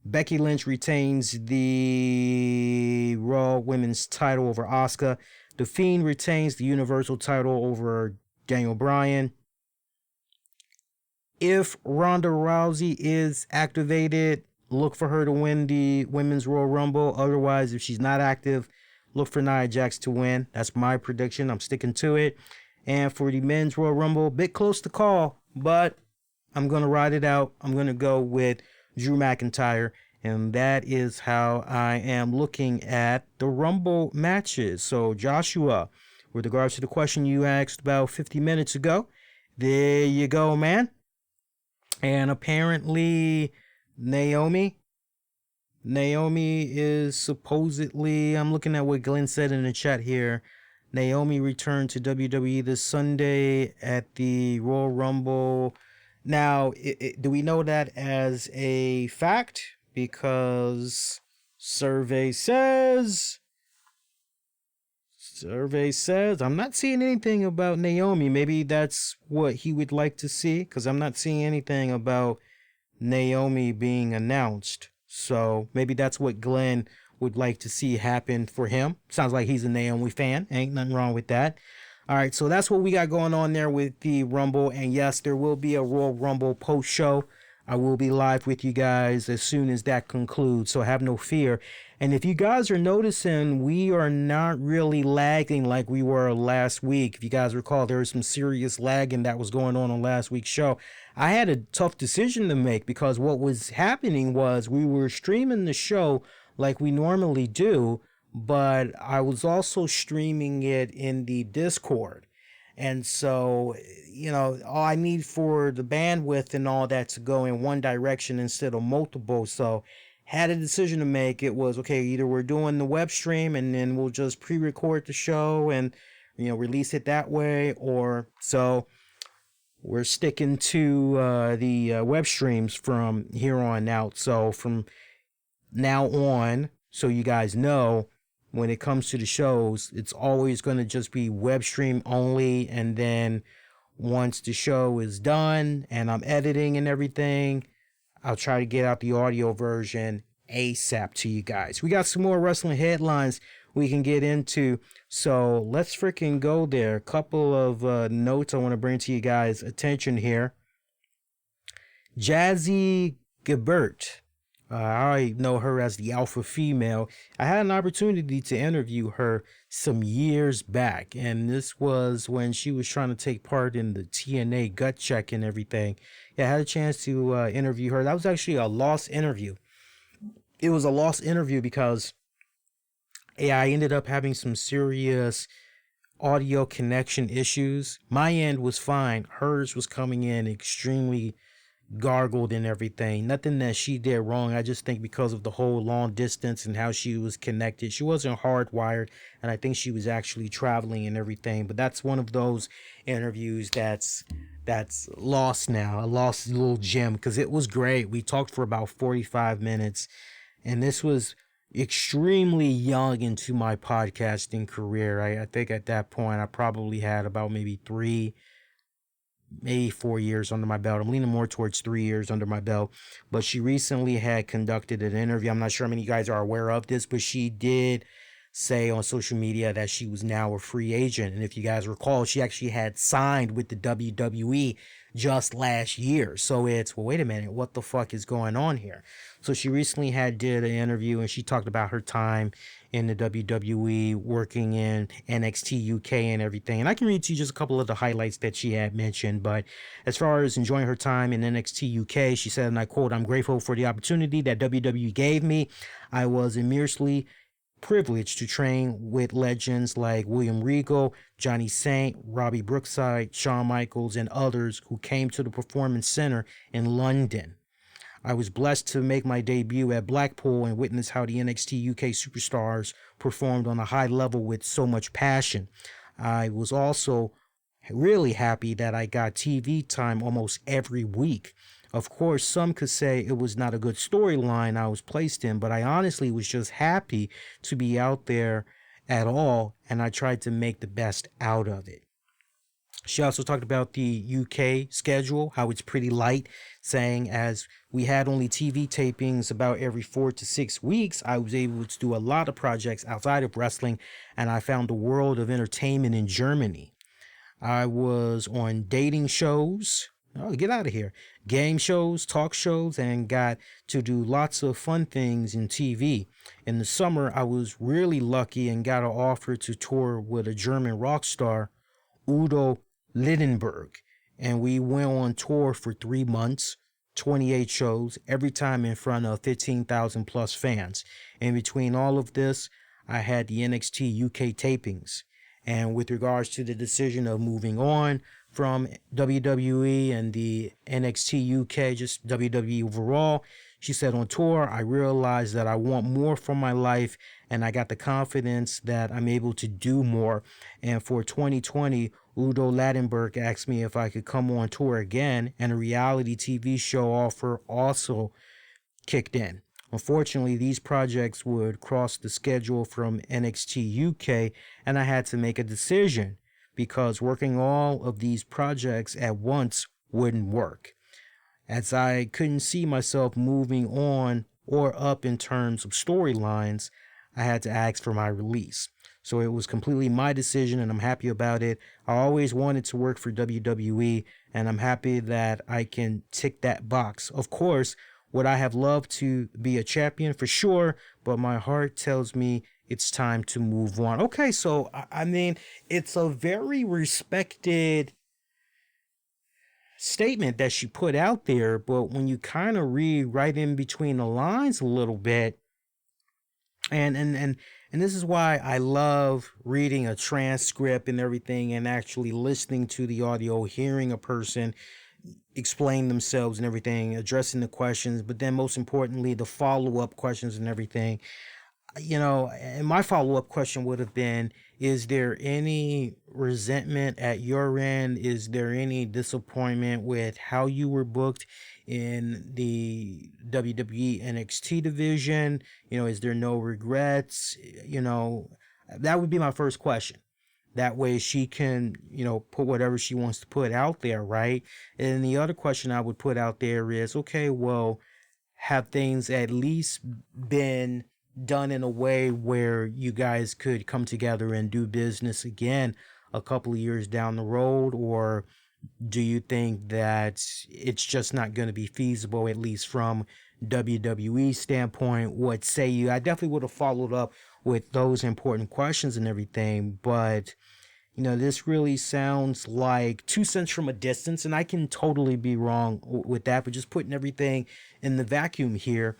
Becky Lynch retains the Raw Women's title over Asuka. The Fiend retains the Universal title over Daniel Bryan. If Ronda Rousey is activated, look for her to win the Women's Royal Rumble. Otherwise, if she's not active, look for Nia Jax to win. That's my prediction. I'm sticking to it. And for the Men's Royal Rumble, a bit close to call, but I'm going to ride it out. I'm going to go with Drew McIntyre. And that is how I am looking at the Rumble matches. So, Joshua, with regards to the question you asked about 50 minutes ago, there you go, man. And apparently, Naomi is supposedly, I'm looking at what Glenn said in the chat here. Naomi returned to WWE this Sunday at the Royal Rumble. Now, do we know that as a fact? Because survey says, I'm not seeing anything about Naomi. Maybe that's what he would like to see, because I'm not seeing anything about Naomi being announced. So maybe that's what Glenn would like to see happen for him. Sounds like he's a Naomi fan. Ain't nothing wrong with that. All right, so that's what we got going on there with the Rumble. And yes, there will be a Royal Rumble post show. I will be live with you guys as soon as that concludes, so have no fear. And if you guys are noticing, we are not really lagging like we were last week. If you guys recall, there was some serious lagging that was going on last week's show. I had a tough decision to make because what was happening was we were streaming the show like we normally do, but I was also streaming it in the Discord. And so, all I need for the bandwidth and all that to go in one direction instead of multiple. So had a decision to make. It was, okay, either we're doing the web stream and then we'll just pre-record the show and, release it that way. Or so we're sticking to the web streams from here on out. So from now on, so you guys know, when it comes to the shows, it's always going to just be web stream only. And then once the show is done and I'm editing and everything, I'll try to get out the audio version ASAP to you guys. We got some more wrestling headlines we can get into. So let's freaking go there. A couple of notes I want to bring to you guys' attention here. Jazzy Gabert. I know her as the alpha female. I had an opportunity to interview her some years back, and this was when she was trying to take part in the TNA gut check and everything. Yeah, I had a chance to interview her. That was actually a lost interview. It was a lost interview because I ended up having some serious audio connection issues. My end was fine. Hers was coming in extremely gargled and everything. Nothing that she did wrong. I just think because of the whole long distance and how she was connected, she wasn't hardwired, and I think she was actually traveling and everything. But that's one of those interviews that's lost now, a lost little gem, because it was great. We talked for about 45 minutes, and this was extremely young into my podcasting career. I think at that point I probably had about maybe 4 years under my belt. I'm leaning more towards 3 years under my belt. But she recently had conducted an interview. I'm not sure how many of you guys are aware of this, but she did say on social media that she was now a free agent. And if you guys recall, she actually had signed with the WWE just last year. So it's, well, wait a minute, what the fuck is going on here? So she recently did an interview, and she talked about her time in the WWE, working in NXT UK and everything. And I can read to you just a couple of the highlights that she had mentioned. But as far as enjoying her time in NXT UK, she said, and I quote, "I'm grateful for the opportunity that WWE gave me. I was immensely privileged to train with legends like William Regal, Johnny Saint, Robbie Brookside, Shawn Michaels, and others who came to the Performance Center in London. I was blessed to make my debut at Blackpool and witness how the NXT UK superstars performed on a high level with so much passion. I was also really happy that I got TV time almost every week. Of course, some could say it was not a good storyline I was placed in, but I honestly was just happy to be out there at all, and I tried to make the best out of it." She also talked about the UK schedule, how it's pretty light, saying as we had only TV tapings about every 4 to 6 weeks, I was able to do a lot of projects outside of wrestling, and I found the world of entertainment in Germany. I was on dating shows. Oh, get out of here. Game shows, talk shows, and got to do lots of fun things in TV. In the summer, I was really lucky and got an offer to tour with a German rock star, Udo Lindenberg. And we went on tour for 3 months, 28 shows, every time in front of 15,000 plus fans. In between all of this, I had the NXT UK tapings. And with regards to the decision of moving on from WWE and the NXT UK, just WWE overall, She said, on tour, I realized that I want more from my life, and I got the confidence that I'm able to do more. And for 2020, Udo Lattenberg asked me if I could come on tour again, and a reality TV show offer also kicked in. Unfortunately, these projects would cross the schedule from NXT UK, and I had to make a decision because working all of these projects at once wouldn't work, as I couldn't see myself moving on or up in terms of storylines. I had to ask for my release. So it was completely my decision, and I'm happy about it. I always wanted to work for WWE, and I'm happy that I can tick that box. Of course, would I have loved to be a champion? For sure, but my heart tells me it's time to move on. Okay, so, I mean, it's a very respected statement that she put out there, but when you kind of read right in between the lines a little bit, and this is why I love reading a transcript and everything, and actually listening to the audio, hearing a person explain themselves and everything, addressing the questions, but then most importantly, the follow-up questions and everything. And my follow-up question would have been, is there any resentment at your end? Is there any disappointment with how you were booked in the WWE NXT division? Is there no regrets? That would be my first question. That way she can, put whatever she wants to put out there, right? And the other question I would put out there is, okay, well, have things at least been done in a way where you guys could come together and do business again a couple of years down the road? Or do you think that it's just not going to be feasible, at least from WWE standpoint? What say you? I definitely would have followed up with those important questions and everything, but this really sounds like 2 cents from a distance, and I can totally be wrong with that, but just putting everything in the vacuum here,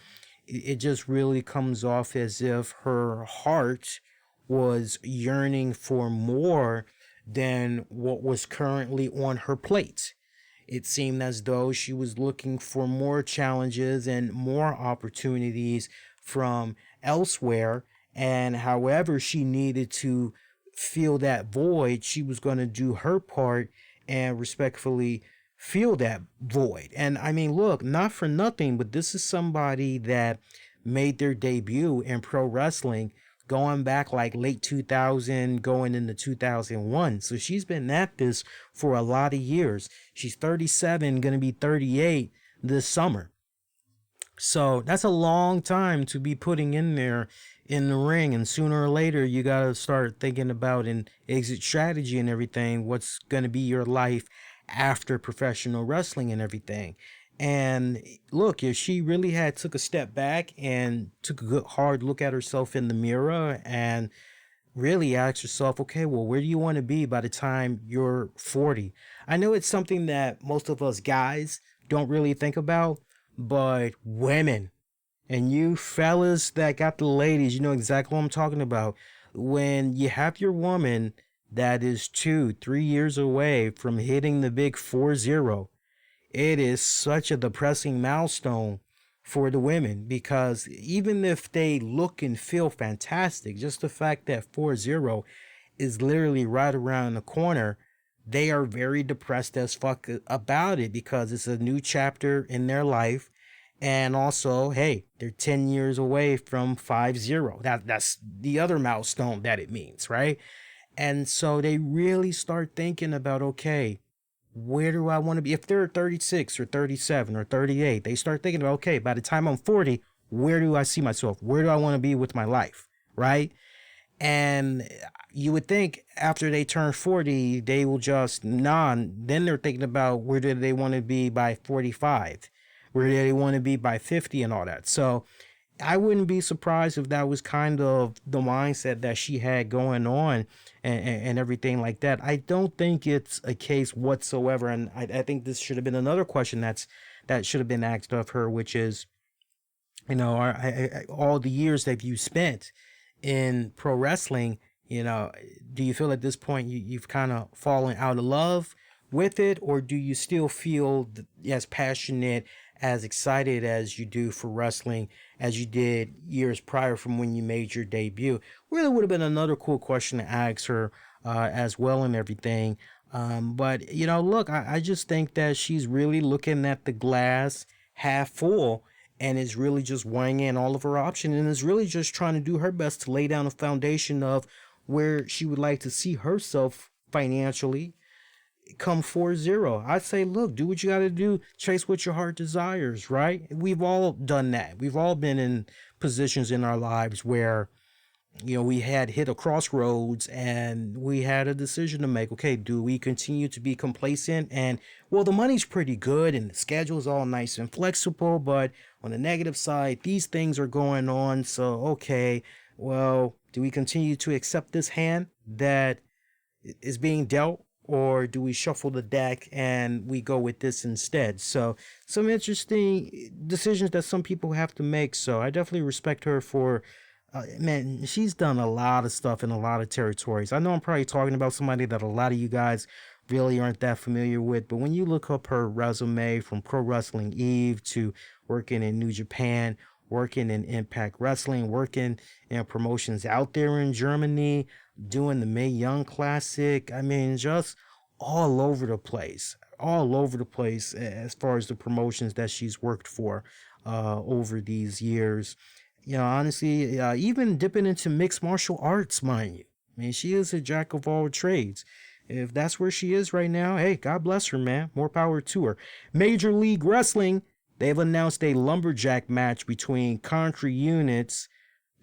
it just really comes off as if her heart was yearning for more than what was currently on her plate. It seemed as though she was looking for more challenges and more opportunities from elsewhere, and however she needed to fill that void, she was going to do her part and respectfully fill that void. And I mean, look, not for nothing, but this is somebody that made their debut in pro wrestling going back like late 2000, going into 2001. So she's been at this for a lot of years. She's 37, going to be 38 this summer. So that's a long time to be putting in there in the ring, and sooner or later you got to start thinking about an exit strategy and everything. What's going to be your life after professional wrestling and everything? And look, if she really had took a step back and took a good hard look at herself in the mirror and really asked herself, okay, well, where do you want to be by the time you're 40? I know it's something that most of us guys don't really think about, but women, and you fellas that got the ladies, you know exactly what I'm talking about. When you have your woman that is 2-3 years away from hitting the big 40, it is such a depressing milestone for the women, because even if they look and feel fantastic, just the fact that 40 is literally right around the corner, they are very depressed as fuck about it, because it's a new chapter in their life. And also, hey, they're 10 years away from 50. That's the other milestone that it means, right? And so they really start thinking about, okay, where do I want to be? If they're 36 or 37 or 38, they start thinking about, okay, by the time I'm 40, where do I see myself? Where do I want to be with my life, right? And you would think after they turn 40, they will just then they're thinking about where do they want to be by 45? Where do they want to be by 50 and all that? So I wouldn't be surprised if that was kind of the mindset that she had going on and everything like that. I don't think it's a case whatsoever. And I think this should have been another question that should have been asked of her, which is, all the years that you spent in pro wrestling, do you feel at this point you've kind of fallen out of love with it, or do you still feel as passionate as excited as you do for wrestling as you did years prior from when you made your debut. Really would have been another cool question to ask her as well and everything. But, look, I just think that she's really looking at the glass half full and is really just weighing in all of her options and is really just trying to do her best to lay down a foundation of where she would like to see herself financially come 4-0. I say, look, do what you got to do. Chase what your heart desires, right? We've all done that. We've all been in positions in our lives where, we had hit a crossroads and we had a decision to make. Okay, do we continue to be complacent? And, well, the money's pretty good and the schedule's all nice and flexible, but on the negative side, these things are going on. So, okay, well, do we continue to accept this hand that is being dealt? Or do we shuffle the deck and we go with this instead? So some interesting decisions that some people have to make. So I definitely respect her for, man, she's done a lot of stuff in a lot of territories. I know I'm probably talking about somebody that a lot of you guys really aren't that familiar with, but when you look up her resume from Pro Wrestling Eve to working in New Japan, working in Impact Wrestling, working in promotions out there in Germany, doing the Mae Young Classic. I mean, just all over the place as far as the promotions that she's worked for over these years. Honestly, even dipping into mixed martial arts, mind you. I mean, she is a jack of all trades. If that's where she is right now, hey, God bless her, man. More power to her. Major League Wrestling, they've announced a lumberjack match between Country Units,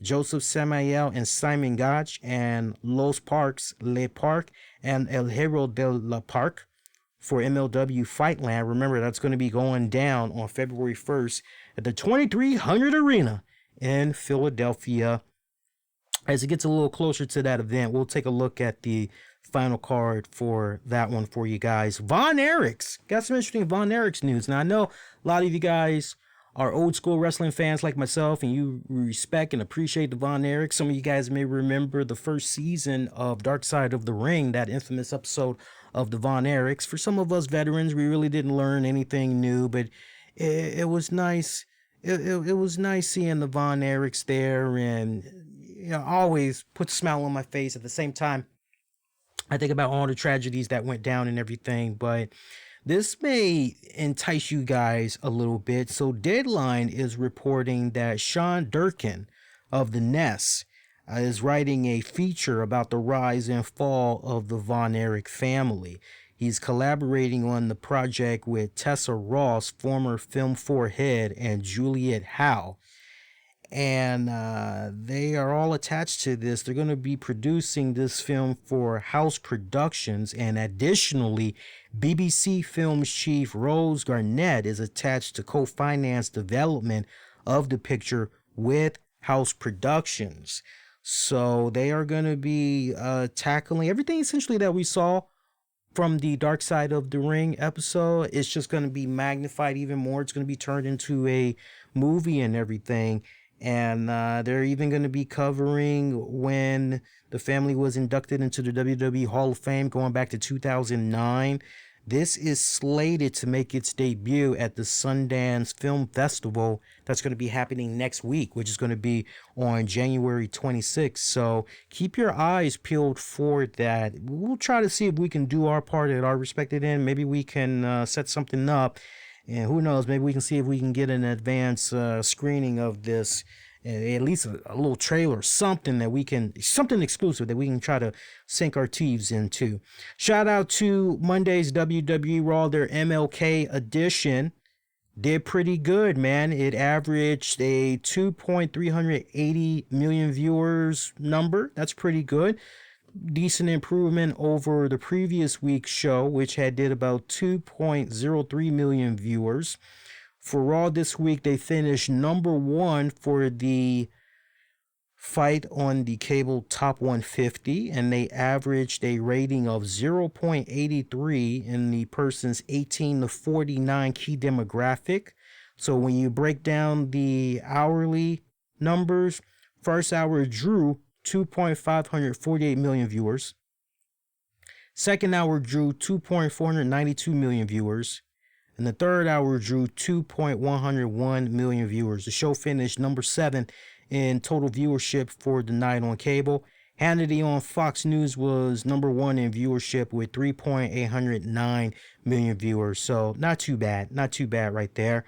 Joseph Samael and Simon Gotch, and Los Parks, Le Parc, and El Hero de la Parc for MLW Fightland. Remember, that's going to be going down on February 1st at the 2300 Arena in Philadelphia. As it gets a little closer to that event, we'll take a look at the final card for that one for you guys. Von Erichs. Got some interesting Von Erichs news. Now, I know a lot of you guys are old school wrestling fans like myself, and you respect and appreciate the Von Erichs. Some of you guys may remember the first season of Dark Side of the Ring, that infamous episode of the Von Erichs. For some of us veterans, we really didn't learn anything new, but it was nice. It was nice seeing the Von Erichs there, and always put a smile on my face. At the same time, I think about all the tragedies that went down and everything, but this may entice you guys a little bit. So Deadline is reporting that Sean Durkin of the Nest is writing a feature about the rise and fall of the Von Erich family. He's collaborating on the project with Tessa Ross, former Film 4 head, and Juliet Howe. And they are all attached to this. They're going to be producing this film for House Productions. And additionally, BBC Films chief Rose Garnett is attached to co-finance development of the picture with House Productions. So they are going to be tackling everything essentially that we saw from the Dark Side of the Ring episode. It's just going to be magnified even more. It's going to be turned into a movie and everything. And they're even going to be covering when the family was inducted into the WWE Hall of Fame going back to 2009. This is slated to make its debut at the Sundance Film Festival. That's going to be happening next week, which is going to be on January 26th. So keep your eyes peeled for that. We'll try to see if we can do our part at our respected end. Maybe we can set something up. And who knows, maybe we can see if we can get an advance screening of this, at least a little trailer, something exclusive that we can try to sink our teeth into. Shout out to Monday's WWE Raw, their MLK edition. Did pretty good, man. It averaged a 2.380 million viewers number. That's pretty good. Decent improvement over the previous week's show, which did about 2.03 million viewers. For Raw this week, they finished number one for the fight on the cable top 150, and they averaged a rating of 0.83 in the person's 18 to 49 key demographic. So when you break down the hourly numbers, first hour drew 2.548 million viewers. Second hour drew 2.492 million viewers. and the third hour drew 2.101 million viewers. The show finished number 7 in total viewership for the night on cable. Hannity on Fox News was number 1 in viewership with 3.809 million viewers. So not too bad right there.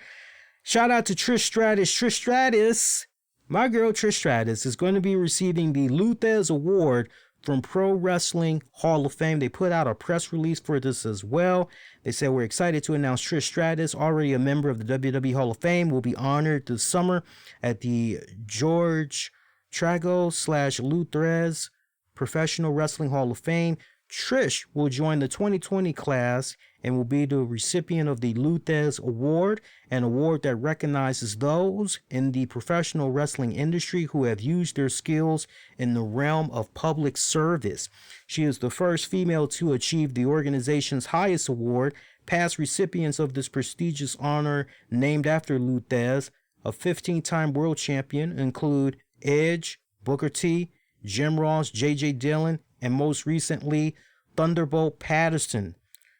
Shout out to Trish Stratus. Trish Stratus, my girl Trish Stratus, is going to be receiving the Luthez Award from Pro Wrestling Hall of Fame. They put out a press release for this as well. They said, we're excited to announce Trish Stratus, already a member of the WWE Hall of Fame, will be honored this summer at the George Trago / Luthez Professional Wrestling Hall of Fame. Trish will join the 2020 class and will be the recipient of the Luthez Award, an award that recognizes those in the professional wrestling industry who have used their skills in the realm of public service. She is the first female to achieve the organization's highest award. Past recipients of this prestigious honor, named after Luthez, a 15-time world champion, include Edge, Booker T, Jim Ross, J.J. Dillon, and most recently, Thunderbolt Patterson.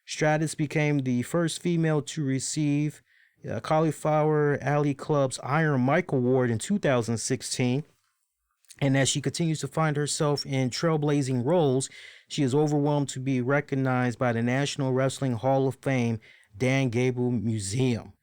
Stratus became the first female to receive Cauliflower Alley Club's Iron Mike Award in 2016. And as she continues to find herself in trailblazing roles, she is overwhelmed to be recognized by the National Wrestling Hall of Fame Dan Gable Museum.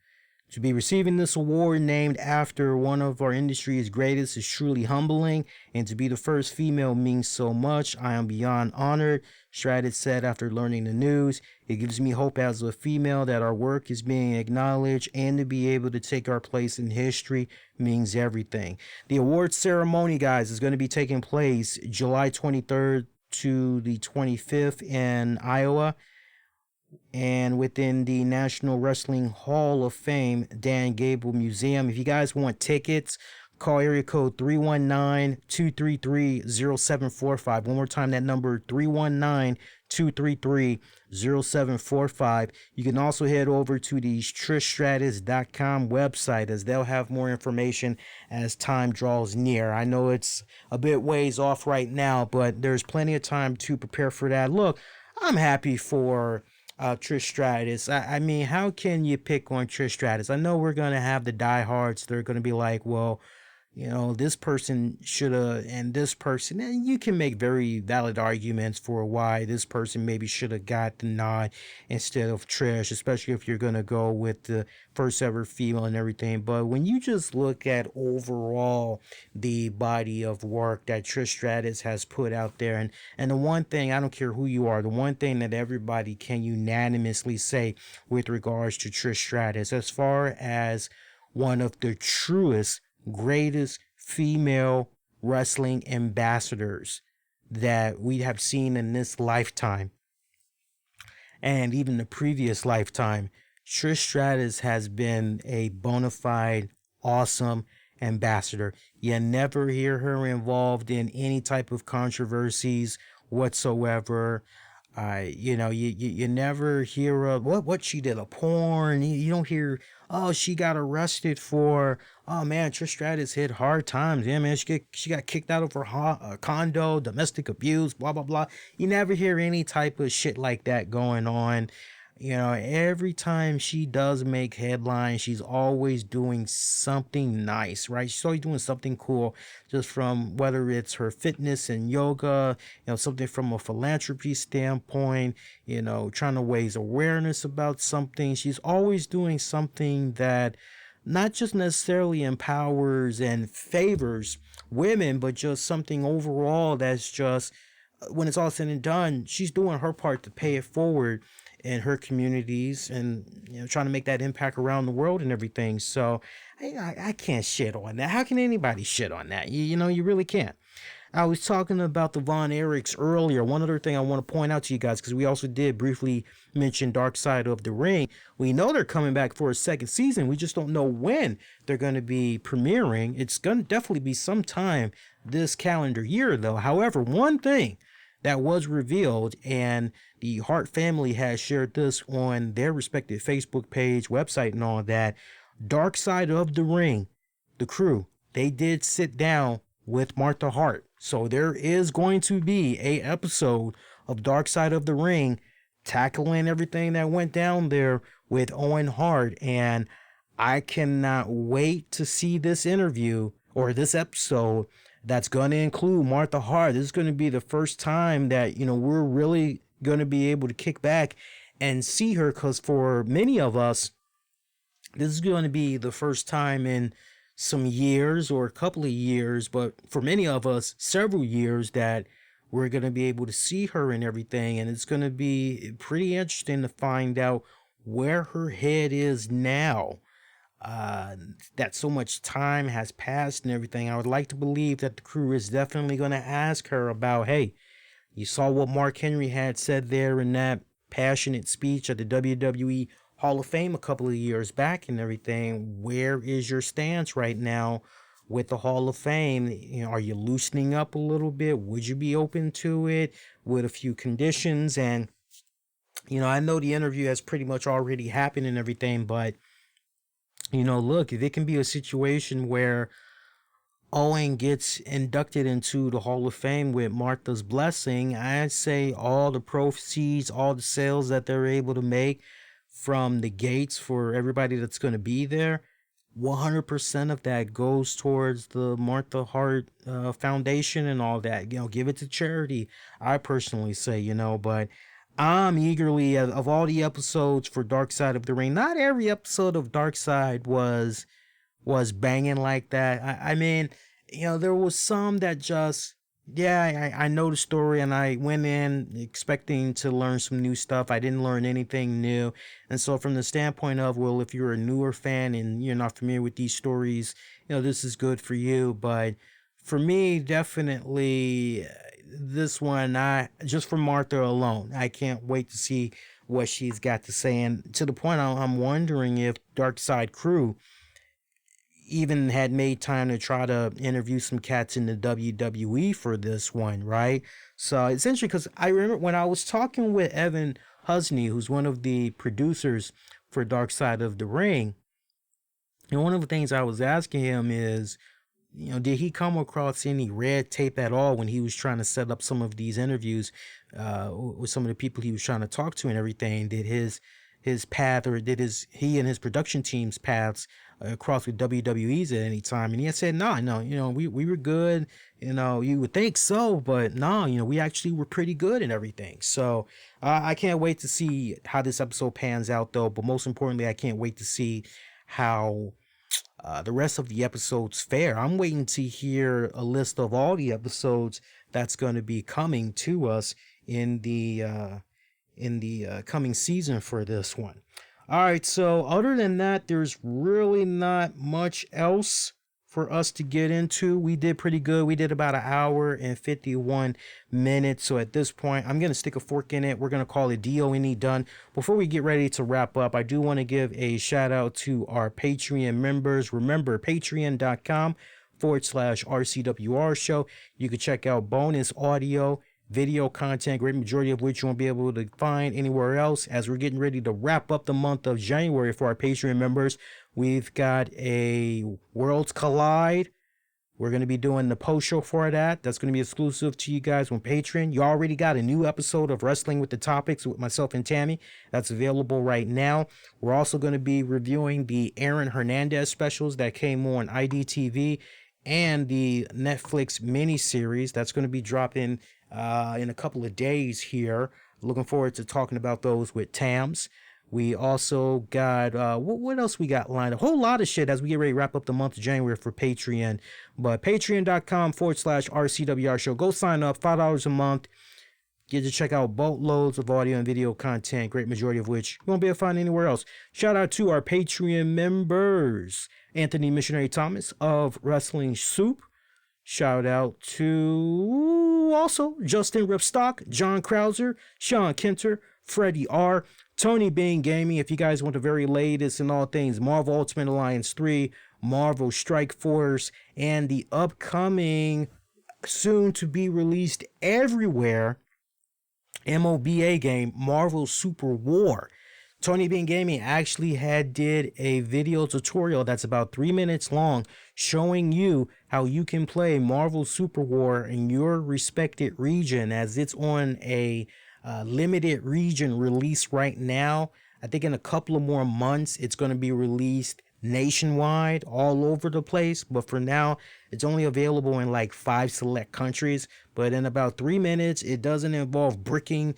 To be receiving this award named after one of our industry's greatest is truly humbling, and to be the first female means so much. I am beyond honored, Stratus said after learning the news. It gives me hope as a female that our work is being acknowledged, and to be able to take our place in history means everything. The awards ceremony, guys, is going to be taking place July 23rd to the 25th in Iowa, and within the National Wrestling Hall of Fame Dan Gable Museum. If you guys want tickets, call area code 319-233-0745. One more time, that number 319-233-0745. You can also head over to the trishstratus.com website, as they'll have more information as time draws near. I know it's a bit ways off right now, but there's plenty of time to prepare for that. Look, I'm happy for Trish Stratus. I mean, how can you pick on Trish Stratus? I know we're going to have the diehards. They're going to be like, well, you know, this person should have, and this person, and you can make very valid arguments for why this person maybe should have got the nod instead of Trish, especially if you're going to go with the first ever female and everything. But when you just look at overall the body of work that Trish Stratus has put out there, and the one thing, I don't care who you are, the one thing that everybody can unanimously say with regards to Trish Stratus, as far as one of the truest, greatest female wrestling ambassadors that we have seen in this lifetime and even the previous lifetime, Trish Stratus has been a bona fide awesome ambassador. You never hear her involved in any type of controversies whatsoever. You never hear of what she did, a porn. You don't hear, oh, she got arrested for, oh man, Trish Stratus hit hard times. Yeah, man, she got kicked out of her condo, domestic abuse, blah, blah, blah. You never hear any type of shit like that going on. You know, every time she does make headlines, she's always doing something nice, right? She's always doing something cool, just from whether it's her fitness and yoga, you know, something from a philanthropy standpoint, you know, trying to raise awareness about something. She's always doing something that not just necessarily empowers and favors women, but just something overall that's just, when it's all said and done, she's doing her part to pay it forward in her communities, and you know, trying to make that impact around the world and everything. So I can't shit on that. How can anybody shit on that? You know, you really can't. I was talking about the Von Erichs earlier. One other thing I want to point out to you guys, because we also did briefly mention Dark Side of the Ring. We know they're coming back for a second season. We just don't know when they're going to be premiering. It's going to definitely be sometime this calendar year, though. However, one thing that was revealed, and the Hart family has shared this on their respective Facebook page, website, and all that. Dark Side of the Ring, the crew, they did sit down with Martha Hart. So there is going to be a episode of Dark Side of the Ring tackling everything that went down there with Owen Hart. And I cannot wait to see this interview or this episode that's going to include Martha Hart. This is going to be the first time that, we're really going to be able to kick back and see her, because for many of us, this is going to be the first time in some years or a couple of years, but for many of us, several years, that we're going to be able to see her and everything. And it's going to be pretty interesting to find out where her head is now. That so much time has passed and everything. I would like to believe that the crew is definitely going to ask her about, hey, you saw what Mark Henry had said there in that passionate speech at the WWE Hall of Fame a couple of years back and everything. Where is your stance right now with the Hall of Fame? Are you loosening up a little bit? Would you be open to it with a few conditions? And, I know the interview has pretty much already happened and everything, but, look, if it can be a situation where Owen gets inducted into the Hall of Fame with Martha's blessing, I'd say all the proceeds, all the sales that they're able to make from the gates for everybody that's going to be there, 100% of that goes towards the Martha Hart Foundation and all that. Give it to charity, I personally say, but I'm eagerly, of all the episodes for Dark Side of the Ring, not every episode of Dark Side was banging like that. I mean, there was some that just, I know the story and I went in expecting to learn some new stuff. I didn't learn anything new. And so from the standpoint of, well, if you're a newer fan and you're not familiar with these stories, this is good for you. But for me, definitely this one, just for Martha alone, I can't wait to see what she's got to say. And to the point, I'm wondering if Dark Side Crew even had made time to try to interview some cats in the WWE for this one, right? So it's interesting because I remember when I was talking with Evan Husney, who's one of the producers for Dark Side of the Ring, and one of the things I was asking him is, did he come across any red tape at all when he was trying to set up some of these interviews with some of the people he was trying to talk to and everything? Did his path, or did he and his production team's paths cross with WWE's at any time? And he had said, no, we were good. You would think so, but no, we actually were pretty good and everything. So I can't wait to see how this episode pans out, though. But most importantly, I can't wait to see how the rest of the episodes fare. I'm waiting to hear a list of all the episodes that's going to be coming to us in the coming season for this one. All right, so other than that, there's really not much else for us to get into. We did pretty good. We did about 1 hour and 51 minutes. So at this point, I'm going to stick a fork in it. We're going to call it DONE done. Before we get ready to wrap up, I do want to give a shout out to our Patreon members. Remember, patreon.com/RCWR Show. You can check out bonus audio, video content, great majority of which you won't be able to find anywhere else. As we're getting ready to wrap up the month of January for our Patreon members, we've got a Worlds Collide. We're going to be doing the post show for that. That's going to be exclusive to you guys on Patreon. You already got a new episode of Wrestling with the Topics with myself and Tammy. That's available right now. We're also going to be reviewing the Aaron Hernandez specials that came on IDTV and the Netflix miniseries that's going to be dropping in a couple of days here. Looking forward to talking about those with Tams. We also got, what else we got lined up? A whole lot of shit as we get ready to wrap up the month of January for Patreon. But patreon.com/RCWR Show. Go sign up, $5 a month. Get to check out boatloads of audio and video content, great majority of which you won't be able to find anywhere else. Shout out to our Patreon members. Anthony Missionary Thomas of Wrestling Soup. Shout out to also Justin Ripstock, John Krauser, Sean Kenter, Freddie R, Tony Bing Gaming. If you guys want the very latest in all things Marvel Ultimate Alliance 3, Marvel Strike Force, and the upcoming, soon to be released everywhere, MOBA game, Marvel Super War. Tony Bean Gaming actually did a video tutorial that's about 3 minutes long showing you how you can play Marvel Super War in your respected region, as it's on a limited region release right now. I think in a couple of more months, it's going to be released nationwide, all over the place. But for now, it's only available in like 5 select countries. But in about 3 minutes, it doesn't involve bricking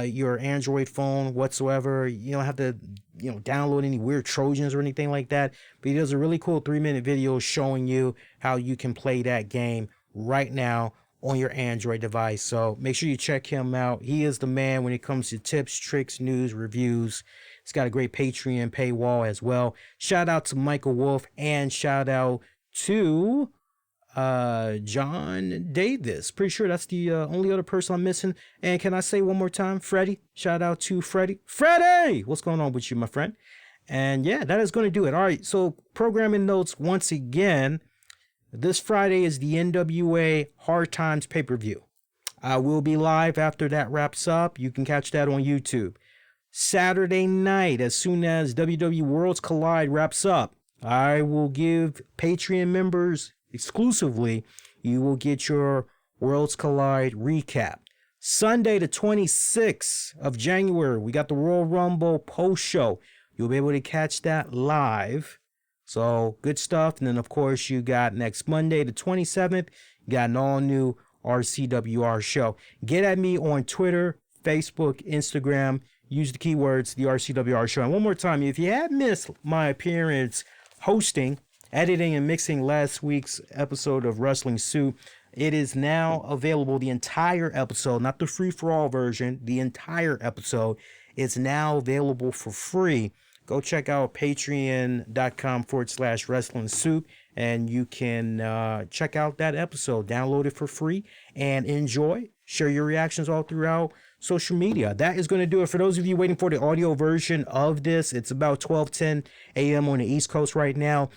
your Android phone whatsoever. You don't have to, download any weird Trojans or anything like that. But he does a really cool 3-minute video showing you how you can play that game right now on your Android device. So make sure you check him out. He is the man when it comes to tips, tricks, news, reviews. He's got a great Patreon paywall as well. Shout out to Michael Wolf, and shout out to John Davis. Pretty sure that's the only other person I'm missing. And can I say one more time, Freddie? Shout out to Freddie. Freddie! What's going on with you, my friend? And yeah, that is going to do it. All right, so programming notes once again. This Friday is the NWA Hard Times pay-per-view. I will be live after that wraps up. You can catch that on YouTube. Saturday night, as soon as WWE Worlds Collide wraps up, I will give Patreon members exclusively, you will get your Worlds Collide recap. Sunday, the 26th of January, we got the Royal Rumble post show. You'll be able to catch that live. So good stuff. And then, of course, you got next Monday, the 27th, you got an all-new RCWR show. Get at me on Twitter, Facebook, Instagram. Use the keywords, the RCWR Show. And one more time, if you have missed my appearance hosting, editing, and mixing last week's episode of Wrestling Soup, it is now available. The entire episode, not the free-for-all version, the entire episode is now available for free. Go check out patreon.com/wrestling soup, and you can check out that episode. Download it for free and enjoy. Share your reactions all throughout social media. That is going to do it. For those of you waiting for the audio version of this, it's about 12:10 a.m. on the East Coast right now.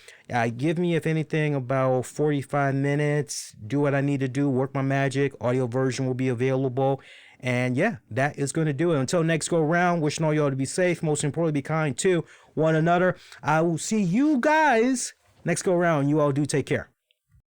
Give me, if anything, about 45 minutes. Do what I need to do. Work my magic. Audio version will be available. And yeah, that is going to do it. Until next go round, wishing all y'all to be safe. Most importantly, be kind to one another. I will see you guys next go round. You all do take care.